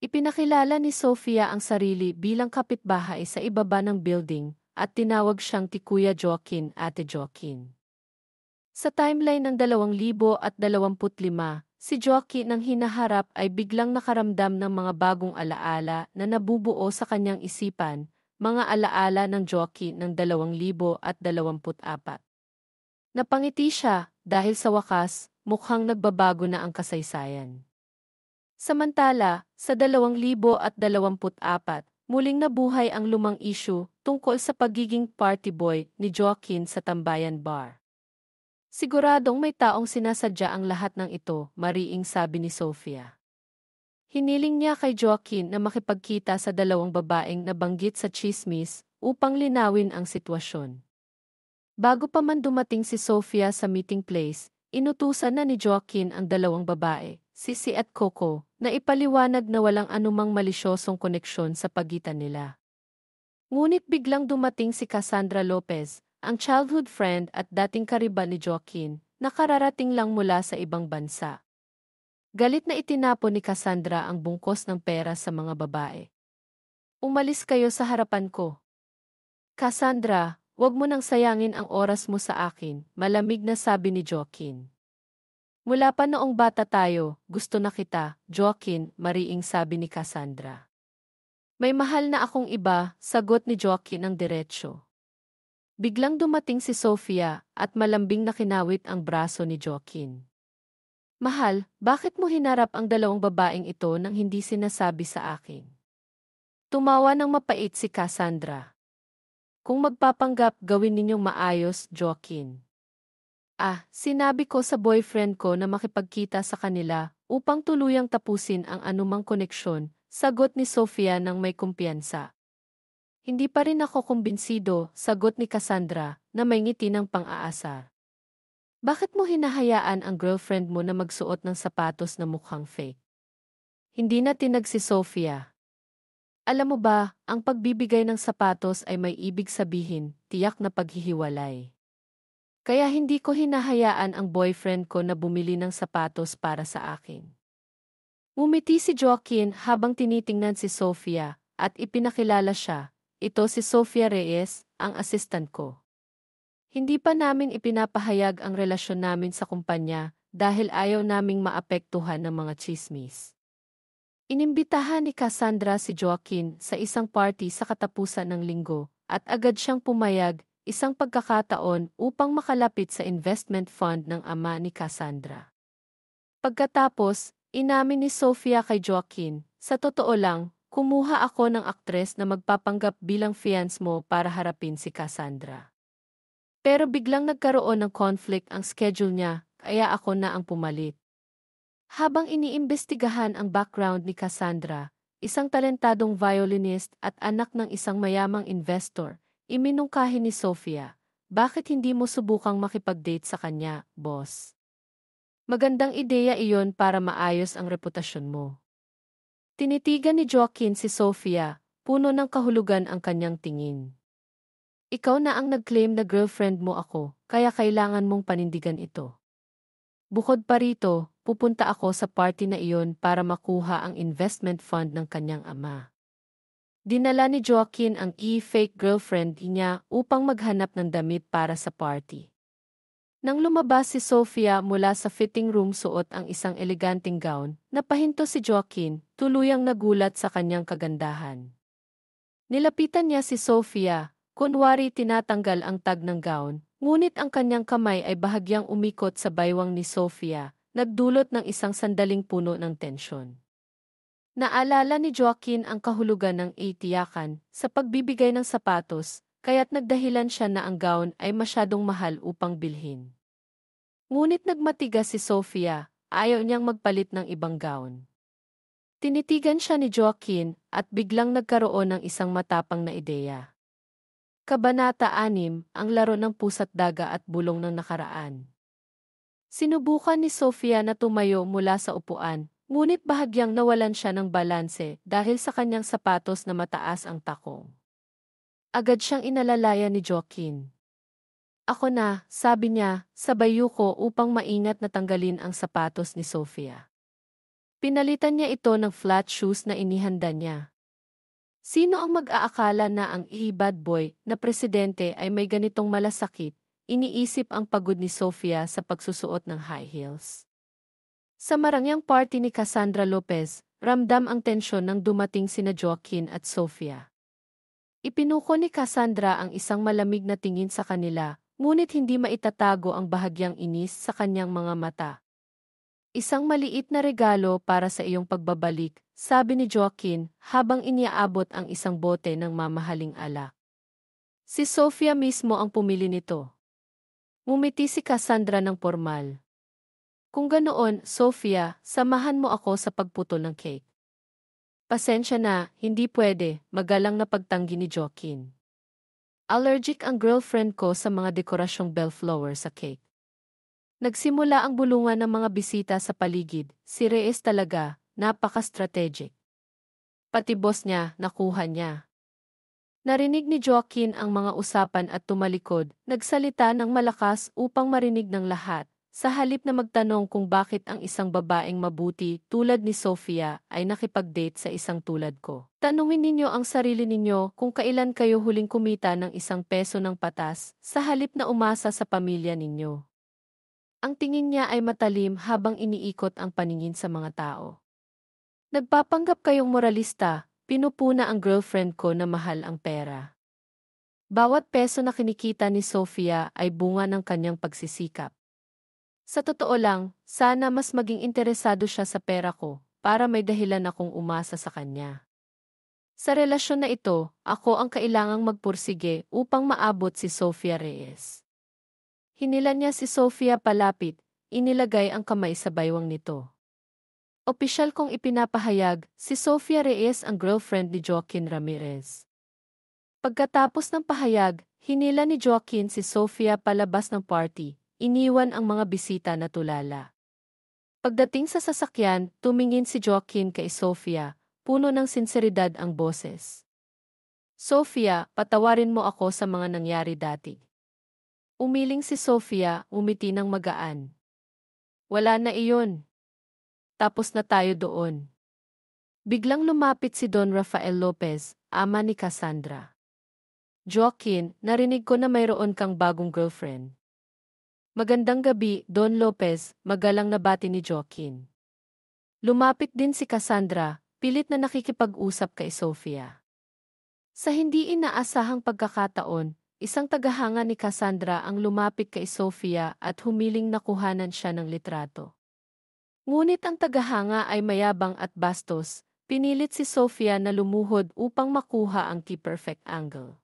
Ipinakilala ni Sofia ang sarili bilang kapitbahay sa ibaba ng building at tinawag siyang ti Kuya Joaquin, Ate Joaquin. Sa timeline ng 2025, si Joaquin ang hinaharap ay biglang nakaramdam ng mga bagong alaala na nabubuo sa kanyang isipan, mga alaala ng Joaquin ng 2024. Napangiti siya dahil sa wakas, mukhang nagbabago na ang kasaysayan. Samantala, sa 2024, muling nabuhay ang lumang issue tungkol sa pagiging party boy ni Joaquin sa Tambayan Bar. Siguradong may taong sinasadya ang lahat ng ito, mariing sabi ni Sofia. Hiniling niya kay Joaquin na makipagkita sa dalawang babaeng nabanggit sa tsismis upang linawin ang sitwasyon. Bago pa man dumating si Sofia sa meeting place, inutusan na ni Joaquin ang dalawang babae, Sisi at Coco, na ipaliwanag na walang anumang malisyosong koneksyon sa pagitan nila. Ngunit biglang dumating si Cassandra Lopez, ang childhood friend at dating kariban ni Joaquin, na kararating lang mula sa ibang bansa. Galit na itinapon ni Cassandra ang bungkos ng pera sa mga babae. "Umalis kayo sa harapan ko. Cassandra, huwag mo nang sayangin ang oras mo sa akin," malamig na sabi ni Joaquin. "Mula pa noong bata tayo, gusto na kita, Joaquin," mariing sabi ni Cassandra. "May mahal na akong iba," sagot ni Joaquin ng diretsyo. Biglang dumating si Sofia at malambing na kinawit ang braso ni Joaquin. "Mahal, bakit mo hinarap ang dalawang babaeng ito nang hindi sinasabi sa akin?" Tumawa ng mapait si Cassandra. "Kung magpapanggap, gawin ninyong maayos, Joaquin." Sinabi ko sa boyfriend ko na makipagkita sa kanila upang tuluyang tapusin ang anumang koneksyon, sagot ni Sofia ng may kumpiyansa. "Hindi pa rin ako kumbinsido," sagot ni Cassandra, na may ngiti ng pang-aasar. "Bakit mo hinahayaan ang girlfriend mo na magsuot ng sapatos na mukhang fake?" Hindi na tinag si Sofia. "Alam mo ba, ang pagbibigay ng sapatos ay may ibig sabihin, tiyak na paghihiwalay. Kaya hindi ko hinahayaan ang boyfriend ko na bumili ng sapatos para sa akin." Ngumiti si Joaquin habang tinitingnan si Sofia at ipinakilala siya. Ito si Sofia Reyes, ang assistant ko. Hindi pa namin ipinapahayag ang relasyon namin sa kumpanya dahil ayaw naming maapektuhan ng mga tsismis. Inimbitahan ni Cassandra si Joaquin sa isang party sa katapusan ng linggo at agad siyang pumayag, isang pagkakataon upang makalapit sa investment fund ng ama ni Cassandra. Pagkatapos, inamin ni Sofia kay Joaquin, sa totoo lang, kumuha ako ng aktres na magpapanggap bilang fiance mo para harapin si Cassandra. Pero biglang nagkaroon ng conflict ang schedule niya, kaya ako na ang pumalit. Habang iniimbestigahan ang background ni Cassandra, isang talentadong violinist at anak ng isang mayamang investor, iminungkahi ni Sofia, bakit hindi mo subukang makipag-date sa kanya, boss? Magandang ideya iyon para maayos ang reputasyon mo. Tinitigan ni Joaquin si Sofia, puno ng kahulugan ang kanyang tingin. Ikaw na ang nag-claim na girlfriend mo ako, kaya kailangan mong panindigan ito. Bukod pa rito, pupunta ako sa party na iyon para makuha ang investment fund ng kanyang ama. Dinala ni Joaquin ang fake girlfriend niya upang maghanap ng damit para sa party. Nang lumabas si Sofia mula sa fitting room suot ang isang eleganteng gown, napahinto si Joaquin, tuluyang nagulat sa kanyang kagandahan. Nilapitan niya si Sofia, kunwari tinatanggal ang tag ng gown, ngunit ang kanyang kamay ay bahagyang umikot sa baywang ni Sofia, nagdulot ng isang sandaling puno ng tensyon. Naalala ni Joaquin ang kahulugan ng itiyakan sa pagbibigay ng sapatos, kaya't nagdahilan siya na ang gown ay masyadong mahal upang bilhin. Ngunit nagmatigas si Sofia, ayaw niyang magpalit ng ibang gown. Tinitigan siya ni Joaquin at biglang nagkaroon ng isang matapang na ideya. Kabanata 6, ang laro ng pusa't daga at bulong ng nakaraan. Sinubukan ni Sofia na tumayo mula sa upuan, ngunit bahagyang nawalan siya ng balanse dahil sa kanyang sapatos na mataas ang takong. Agad siyang inalalaya ni Joaquin. Ako na, sabi niya, sabay yuko upang maingat na tanggalin ang sapatos ni Sofia. Pinalitan niya ito ng flat shoes na inihanda niya. Sino ang mag-aakala na ang bad boy na presidente ay may ganitong malasakit, iniisip ang pagod ni Sofia sa pagsusuot ng high heels. Sa marangyang party ni Cassandra Lopez, ramdam ang tensyon nang dumating sina Joaquin at Sofia. Ipinuko ni Cassandra ang isang malamig na tingin sa kanila, ngunit hindi maitatago ang bahagyang inis sa kanyang mga mata. Isang maliit na regalo para sa iyong pagbabalik, sabi ni Joaquin habang iniaabot ang isang bote ng mamahaling alak. Si Sofia mismo ang pumili nito. Ngumiti si Cassandra ng pormal. Kung ganoon, Sofia, samahan mo ako sa pagputol ng cake. Pasensya na, hindi pwede, magalang na pagtanggi ni Joaquin. Allergic ang girlfriend ko sa mga dekorasyong bellflower sa cake. Nagsimula ang bulungan ng mga bisita sa paligid, si Reyes talaga, napaka-strategic. Pati boss niya, nakuha niya. Narinig ni Joaquin ang mga usapan at tumalikod, nagsalita ng malakas upang marinig ng lahat, sa halip na magtanong kung bakit ang isang babaeng mabuti tulad ni Sofia ay nakipag-date sa isang tulad ko. Tanungin ninyo ang sarili ninyo kung kailan kayo huling kumita ng ₱1 ng patas, sa halip na umasa sa pamilya ninyo. Ang tingin niya ay matalim habang iniikot ang paningin sa mga tao. Nagpapanggap kayong moralista, pinupuna ang girlfriend ko na mahal ang pera. Bawat peso na kinikita ni Sofia ay bunga ng kanyang pagsisikap. Sa totoo lang, sana mas maging interesado siya sa pera ko, para may dahilan akong umasa sa kanya. Sa relasyon na ito, ako ang kailangang magpursige upang maabot si Sofia Reyes. Hinilan niya si Sofia palapit, inilagay ang kamay sa baywang nito. Opisyal kong ipinapahayag, si Sofia Reyes ang girlfriend ni Joaquin Ramirez. Pagkatapos ng pahayag, hinila ni Joaquin si Sofia palabas ng party, iniwan ang mga bisita na tulala. Pagdating sa sasakyan, tumingin si Joaquin kay Sofia, puno ng sinseridad ang boses. Sofia, patawarin mo ako sa mga nangyari dati. Umiling si Sofia, umiti ng magaan. Wala na iyon. tapos na tayo doon. Biglang lumapit si Don Rafael Lopez, ama ni Cassandra. Joaquin, narinig ko na mayroon kang bagong girlfriend. Magandang gabi, Don Lopez, magalang na bati ni Joaquin. Lumapit din si Cassandra, pilit na nakikipag-usap kay Sofia. Sa hindi inaasahang pagkakataon, isang tagahanga ni Cassandra ang lumapit kay Sofia at humiling na kuhanan siya ng litrato. Ngunit ang tagahanga ay mayabang at bastos, pinilit si Sofia na lumuhod upang makuha ang key perfect angle.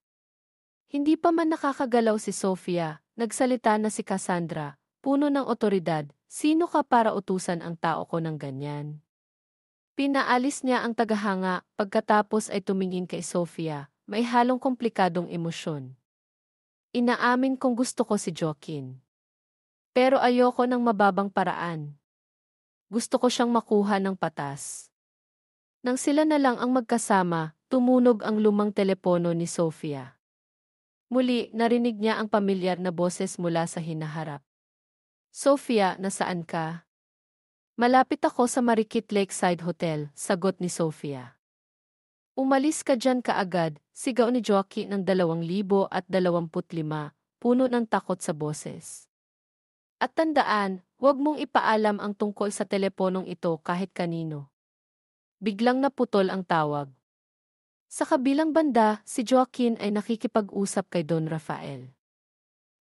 Hindi pa man nakakagalaw si Sofia, nagsalita na si Cassandra, puno ng otoridad, sino ka para utusan ang tao ko ng ganyan? Pinaalis niya ang tagahanga, pagkatapos ay tumingin kay Sofia, may halong komplikadong emosyon. Inaamin kong gusto ko si Joaquin. Pero ayoko ng mababang paraan. Gusto ko siyang makuha ng patas. Nang sila na lang ang magkasama, tumunog ang lumang telepono ni Sofia. Muli, narinig niya ang pamilyar na boses mula sa hinaharap. Sofia, nasaan ka? Malapit ako sa Marikit Lakeside Hotel, sagot ni Sofia. Umalis ka dyan kaagad, sigaw ni Joaquin ng 2025, puno ng takot sa boses. At tandaan, huwag mong ipaalam ang tungkol sa teleponong ito kahit kanino. Biglang naputol ang tawag. Sa kabilang banda, si Joaquin ay nakikipag-usap kay Don Rafael.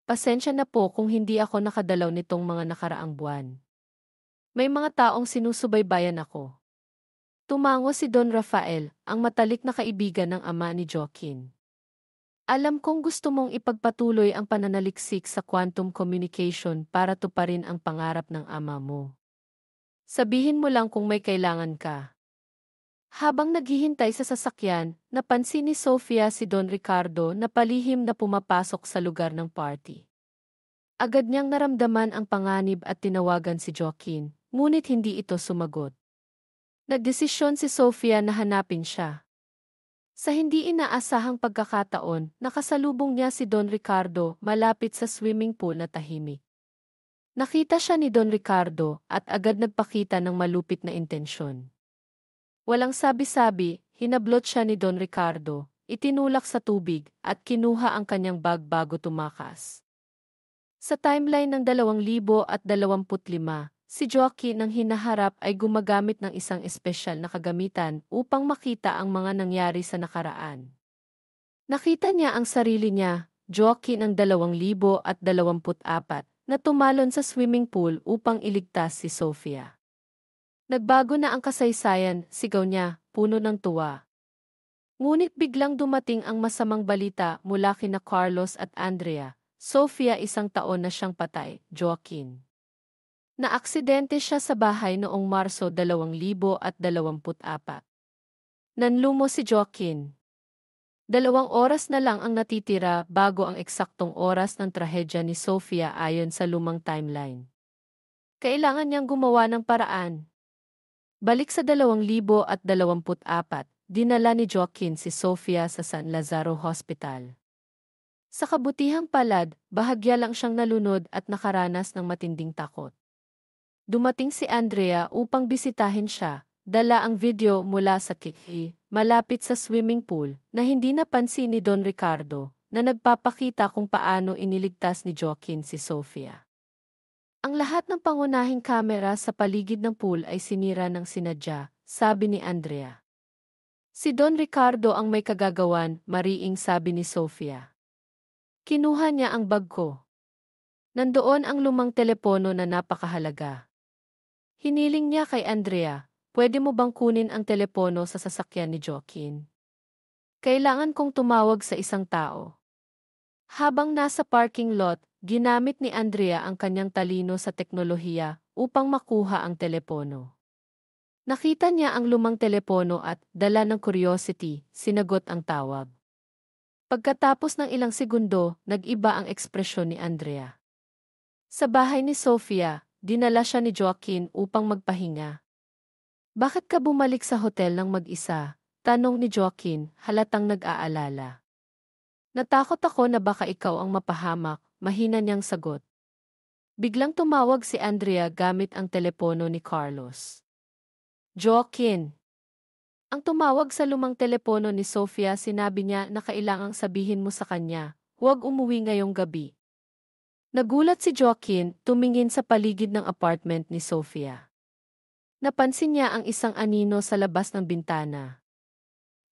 Pasensya na po kung hindi ako nakadalaw nitong mga nakaraang buwan. May mga taong sinusubaybayan ako. Tumango si Don Rafael, ang matalik na kaibigan ng ama ni Joaquin. Alam kong gusto mong ipagpatuloy ang pananaliksik sa quantum communication para tuparin ang pangarap ng ama mo. Sabihin mo lang kung may kailangan ka. Habang naghihintay sa sasakyan, napansin ni Sofia si Don Ricardo na palihim na pumapasok sa lugar ng party. Agad niyang naramdaman ang panganib at tinawagan si Joaquin, ngunit hindi ito sumagot. Nagdesisyon si Sofia na hanapin siya. Sa hindi inaasahang pagkakataon, nakasalubong niya si Don Ricardo malapit sa swimming pool na tahimik. Nakita siya ni Don Ricardo at agad nagpakita ng malupit na intensyon. Walang sabi-sabi, hinablot siya ni Don Ricardo, itinulak sa tubig at kinuha ang kanyang bag bago tumakas. Sa timeline ng 2025, si Joaquin ang hinaharap ay gumagamit ng isang espesyal na kagamitan upang makita ang mga nangyari sa nakaraan. Nakita niya ang sarili niya, Joaquin ang 2024, na tumalon sa swimming pool upang iligtas si Sofia. Nagbago na ang kasaysayan, sigaw niya, puno ng tuwa. Ngunit biglang dumating ang masamang balita mula kina Carlos at Andrea. Sofia 1 taon na siyang patay, Joaquin. Naaksidente siya sa bahay noong Marso 2024. Nanlumo si Joaquin. 2 oras na lang ang natitira bago ang eksaktong oras ng trahedya ni Sofia ayon sa lumang timeline. Kailangan niyang gumawa ng paraan. Balik sa 2024, dinala ni Joaquin si Sofia sa San Lazaro Hospital. Sa kabutihang palad, bahagya lang siyang nalunod at nakaranas ng matinding takot. Dumating si Andrea upang bisitahin siya, dala ang video mula sa kiki, malapit sa swimming pool, na hindi napansin ni Don Ricardo, na nagpapakita kung paano iniligtas ni Joaquin si Sofia. Ang lahat ng pangunahing kamera sa paligid ng pool ay sinira ng sinadya, sabi ni Andrea. Si Don Ricardo ang may kagagawan, mariing sabi ni Sofia. Kinuha niya ang bag ko. Nandoon ang lumang telepono na napakahalaga. Hiniling niya kay Andrea, pwede mo bang kunin ang telepono sa sasakyan ni Joaquin? Kailangan kong tumawag sa isang tao. Habang nasa parking lot, ginamit ni Andrea ang kanyang talino sa teknolohiya upang makuha ang telepono. Nakita niya ang lumang telepono at, dala ng curiosity, sinagot ang tawag. Pagkatapos ng ilang segundo, nag-iba ang ekspresyon ni Andrea. Sa bahay ni Sofia, dinala siya ni Joaquin upang magpahinga. Bakit ka bumalik sa hotel ng mag-isa? Tanong ni Joaquin, halatang nag-aalala. Natakot ako na baka ikaw ang mapahamak, mahina niyang sagot. Biglang tumawag si Andrea gamit ang telepono ni Carlos. Joaquin. Ang tumawag sa lumang telepono ni Sofia, sinabi niya na kailangang sabihin mo sa kanya, huwag umuwi ngayong gabi. Nagulat si Joaquin, tumingin sa paligid ng apartment ni Sofia. Napansin niya ang isang anino sa labas ng bintana.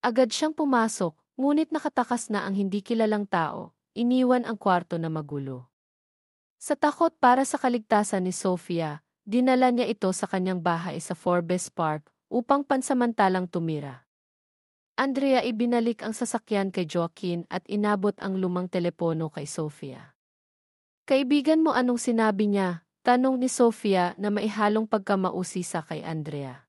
Agad siyang pumasok, ngunit nakatakas na ang hindi kilalang tao, iniwan ang kwarto na magulo. Sa takot para sa kaligtasan ni Sofia, dinala niya ito sa kanyang bahay sa Forbes Park upang pansamantalang tumira. Andrea ibinalik ang sasakyan kay Joaquin at inabot ang lumang telepono kay Sofia. Kaibigan mo, anong sinabi niya? Tanong ni Sofia na maihalong pagkamausisa kay Andrea.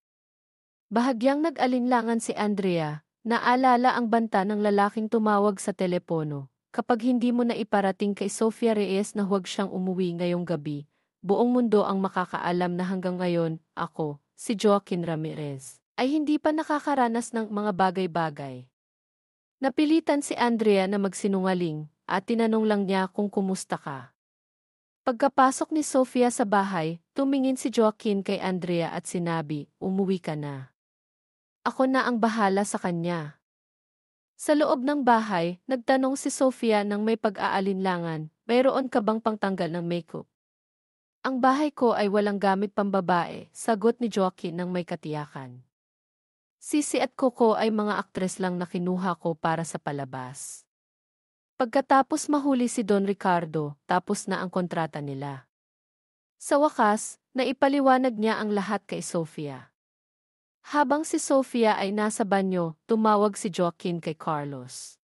Bahagyang nag-alinlangan si Andrea, naalala ang banta ng lalaking tumawag sa telepono. Kapag hindi mo na iparating kay Sofia Reyes na huwag siyang umuwi ngayong gabi, buong mundo ang makakaalam na hanggang ngayon, ako, si Joaquin Ramirez, ay hindi pa nakakaranas ng mga bagay-bagay. Napilitan si Andrea na magsinungaling, at tinanong lang niya kung kumusta ka. Pagkapasok ni Sofia sa bahay, tumingin si Joaquin kay Andrea at sinabi, umuwi ka na. Ako na ang bahala sa kanya. Sa loob ng bahay, nagtanong si Sofia ng may pag-aalinlangan, mayroon ka bang pangtanggal ng makeup? Ang bahay ko ay walang gamit pambabae, sagot ni Joaquin ng may katiyakan. Sisi at Coco ay mga aktres lang na kinuha ko para sa palabas. Pagkatapos mahuli si Don Ricardo, tapos na ang kontrata nila. Sa wakas, naipaliwanag niya ang lahat kay Sofia. Habang si Sofia ay nasa banyo, tumawag si Joaquin kay Carlos.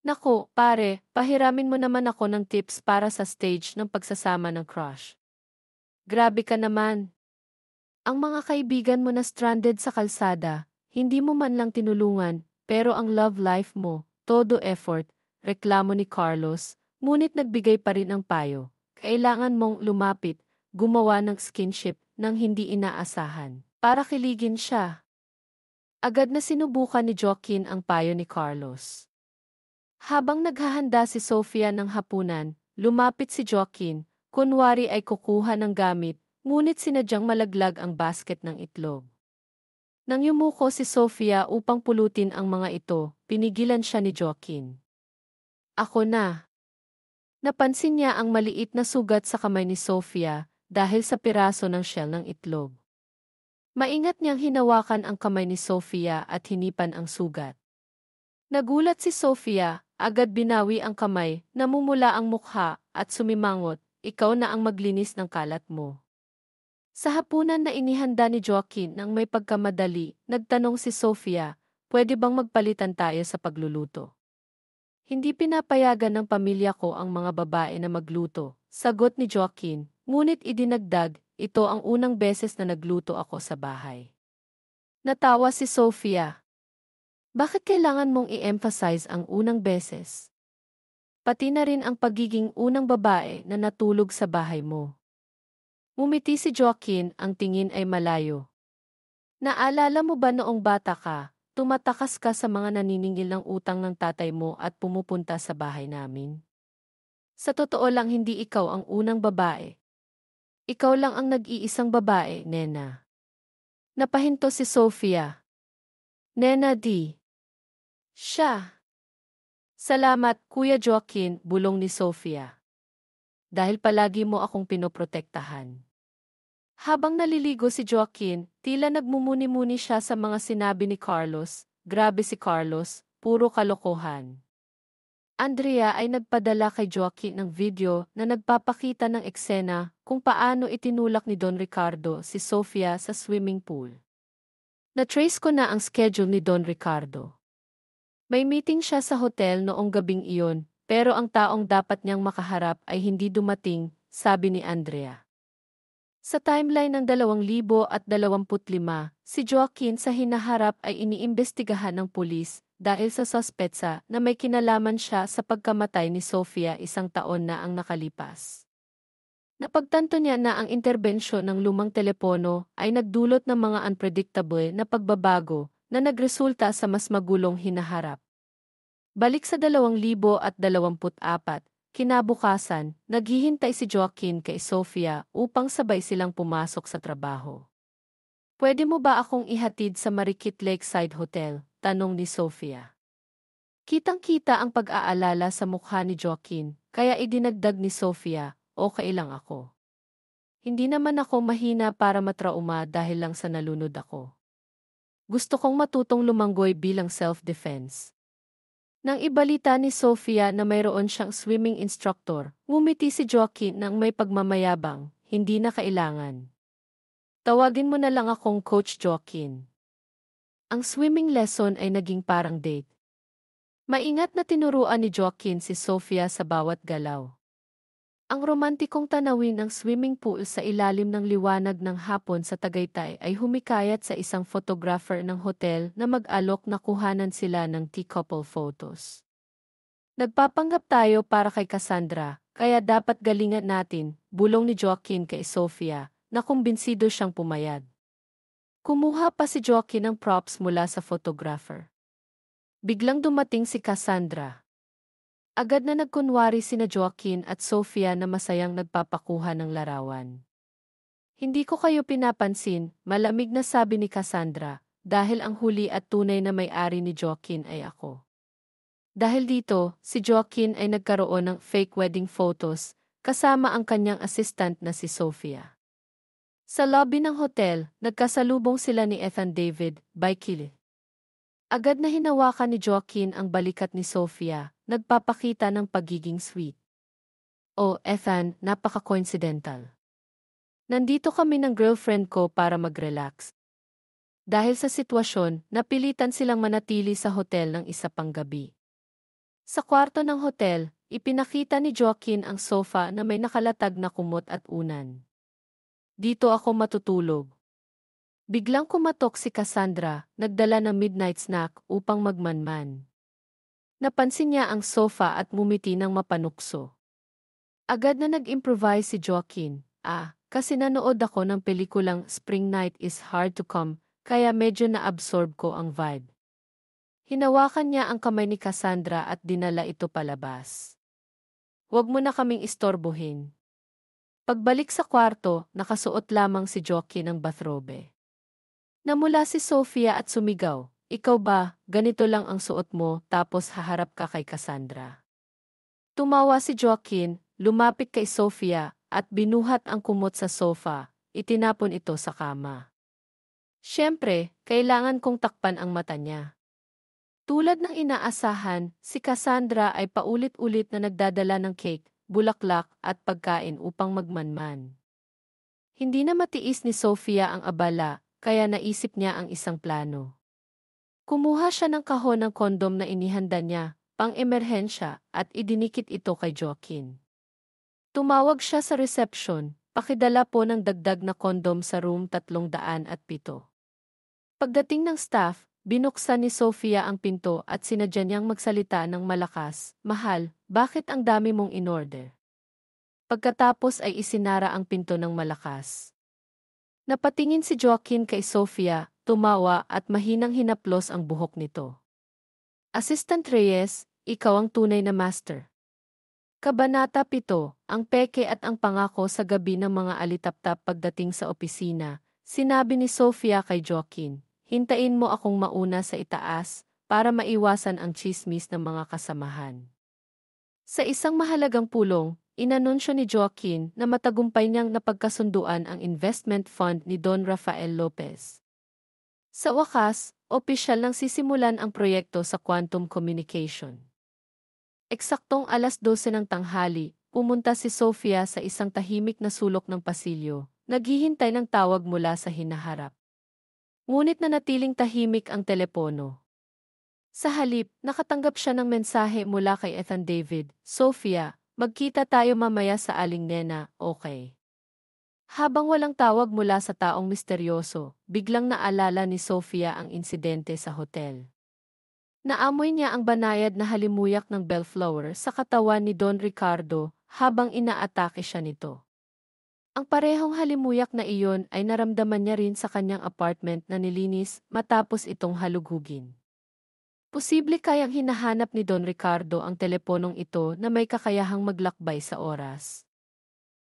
Naku, pare, pahiramin mo naman ako ng tips para sa stage ng pagsasama ng crush. Grabe ka naman. Ang mga kaibigan mo na stranded sa kalsada, hindi mo man lang tinulungan, pero ang love life mo, todo effort, reklamo ni Carlos, ngunit nagbigay pa rin ng payo. Kailangan mong lumapit, gumawa ng skinship nang hindi inaasahan, para kiligin siya. Agad na sinubukan ni Joaquin ang payo ni Carlos. Habang naghahanda si Sofia ng hapunan, lumapit si Joaquin, kunwari ay kukuha ng gamit, ngunit sinadyang malaglag ang basket ng itlog. Nang yumuko si Sofia upang pulutin ang mga ito, pinigilan siya ni Joaquin. Ako na. Napansin niya ang maliit na sugat sa kamay ni Sofia dahil sa piraso ng shell ng itlog. Maingat niyang hinawakan ang kamay ni Sofia at hinipan ang sugat. Nagulat si Sofia, agad binawi ang kamay, namumula ang mukha at sumimangot, ikaw na ang maglinis ng kalat mo. Sa hapunan na inihanda ni Joaquin nang may pagkamadali, nagtanong si Sofia, pwede bang magpalitan tayo sa pagluluto? Hindi pinapayagan ng pamilya ko ang mga babae na magluto, sagot ni Joaquin, ngunit idinagdag, ito ang unang beses na nagluto ako sa bahay. Natawa si Sofia. Bakit kailangan mong i-emphasize ang unang beses? Pati na rin ang pagiging unang babae na natulog sa bahay mo. Ngumiti si Joaquin, ang tingin ay malayo. Naalala mo ba noong bata ka, tumatakas ka sa mga naniningil ng utang ng tatay mo at pumupunta sa bahay namin? Sa totoo lang, hindi ikaw ang unang babae. Ikaw lang ang nag-iisang babae, Nena. Napahinto si Sofia. Nena di. Siya. Salamat, Kuya Joaquin, bulong ni Sofia. Dahil palagi mo akong pinoprotektahan. Habang naliligo si Joaquin, tila nagmumuni-muni siya sa mga sinabi ni Carlos. Grabe si Carlos, puro kalokohan. Andrea ay nagpadala kay Joaquin ng video na nagpapakita ng eksena kung paano itinulak ni Don Ricardo si Sofia sa swimming pool. Na-trace ko na ang schedule ni Don Ricardo. May meeting siya sa hotel noong gabing iyon, pero ang taong dapat niyang makaharap ay hindi dumating, sabi ni Andrea. Sa timeline ng 2025, si Joaquin sa hinaharap ay iniimbestigahan ng pulis dahil sa suspetsa na may kinalaman siya sa pagkamatay ni Sofia 1 taon na ang nakalipas. Napagtanto niya na ang interbensyon ng lumang telepono ay nagdulot ng mga unpredictable na pagbabago na nagresulta sa mas magulong hinaharap. Balik sa 2024, kinabukasan, naghihintay si Joaquin kay Sofia upang sabay silang pumasok sa trabaho. Pwede mo ba akong ihatid sa Marikit Lakeside Hotel? Tanong ni Sofia. Kitang-kita ang pag-aalala sa mukha ni Joaquin, kaya idinagdag ni Sofia, okay lang ako. Hindi naman ako mahina para matrauma dahil lang sa nalunod ako. Gusto kong matutong lumanggoy bilang self-defense. Nang ibalita ni Sofia na mayroon siyang swimming instructor, ngumiti si Joaquin ng may pagmamayabang, hindi na kailangan. Tawagin mo na lang akong Coach Joaquin. Ang swimming lesson ay naging parang date. Maingat na tinuruan ni Joaquin si Sofia sa bawat galaw. Ang romantikong tanawin ng swimming pool sa ilalim ng liwanag ng hapon sa Tagaytay ay humikayat sa isang photographer ng hotel na mag-alok na kuhanan sila ng tea-couple photos. Nagpapanggap tayo para kay Cassandra, kaya dapat galingan natin, bulong ni Joaquin kay Sofia, na kumbinsido siyang pumayag. Kumuha pa si Joaquin ng props mula sa photographer. Biglang dumating si Cassandra. Agad na nagkunwari sina Joaquin at Sofia na masayang nagpapakuha ng larawan. Hindi ko kayo pinapansin, malamig na sabi ni Cassandra, dahil ang huli at tunay na may-ari ni Joaquin ay ako. Dahil dito, si Joaquin ay nagkaroon ng fake wedding photos, kasama ang kanyang assistant na si Sofia. Sa lobby ng hotel, nagkasalubong sila ni Ethan David, by Kili. Agad na hinawakan ni Joaquin ang balikat ni Sofia, nagpapakita ng pagiging sweet. Oh, Ethan, napaka-coincidental. Nandito kami ng girlfriend ko para mag-relax. Dahil sa sitwasyon, napilitan silang manatili sa hotel ng isa pang gabi. Sa kwarto ng hotel, ipinakita ni Joaquin ang sofa na may nakalatag na kumot at unan. Dito ako matutulog. Biglang kumatok si Cassandra, nagdala ng midnight snack upang magmanman. Napansin niya ang sofa at ngumiti ng mapanukso. Agad na nag-improvise si Joaquin, kasi nanood ako ng pelikulang Spring Night is Hard to Come, kaya medyo na-absorb ko ang vibe. Hinawakan niya ang kamay ni Cassandra at dinala ito palabas. Huwag mo na kaming istorbohin. Pagbalik sa kwarto, nakasuot lamang si Joaquin ng bathrobe. Namula si Sofia at sumigaw, ikaw ba, ganito lang ang suot mo tapos haharap ka kay Cassandra. Tumawa si Joaquin, lumapit kay Sofia, at binuhat ang kumot sa sofa, itinapon ito sa kama. Siyempre, kailangan kong takpan ang mata niya. Tulad ng inaasahan, si Cassandra ay paulit-ulit na nagdadala ng cake, bulaklak at pagkain upang magmanman. Hindi na matiis ni Sofia ang abala, kaya naisip niya ang isang plano. Kumuha siya ng kahon ng kondom na inihanda niya, pang-emerhensya, at idinikit ito kay Joaquin. Tumawag siya sa reception, pakidala po ng dagdag na kondom sa room 307. Pagdating ng staff, binuksan ni Sofia ang pinto at sinadya niyang magsalita ng malakas, mahal, bakit ang dami mong inorder? Pagkatapos ay isinara ang pinto ng malakas. Napatingin si Joaquin kay Sofia, tumawa at mahinang hinaplos ang buhok nito. Assistant Reyes, ikaw ang tunay na master. Kabanata 7, ang peke at ang pangako sa gabi ng mga alitaptap pagdating sa opisina, sinabi ni Sofia kay Joaquin, hintayin mo akong mauna sa itaas para maiwasan ang chismis ng mga kasamahan. Sa isang mahalagang pulong, inanunsyo ni Joaquin na matagumpay niyang napagkasunduan ang investment fund ni Don Rafael Lopez. Sa wakas, opisyal nang sisimulan ang proyekto sa quantum communication. Eksaktong 12:00 ng tanghali, pumunta si Sofia sa isang tahimik na sulok ng pasilyo, naghihintay ng tawag mula sa hinaharap. Ngunit nanatiling tahimik ang telepono. Sa halip, nakatanggap siya ng mensahe mula kay Ethan David, Sofia, magkita tayo mamaya sa Aling Nena, okay? Habang walang tawag mula sa taong misteryoso, biglang naalala ni Sofia ang insidente sa hotel. Naamoy niya ang banayad na halimuyak ng bellflower sa katawan ni Don Ricardo habang inaatake siya nito. Ang parehong halimuyak na iyon ay naramdaman niya rin sa kanyang apartment na nilinis matapos itong halughugin. Posible kayang hinahanap ni Don Ricardo ang teleponong ito na may kakayahang maglakbay sa oras.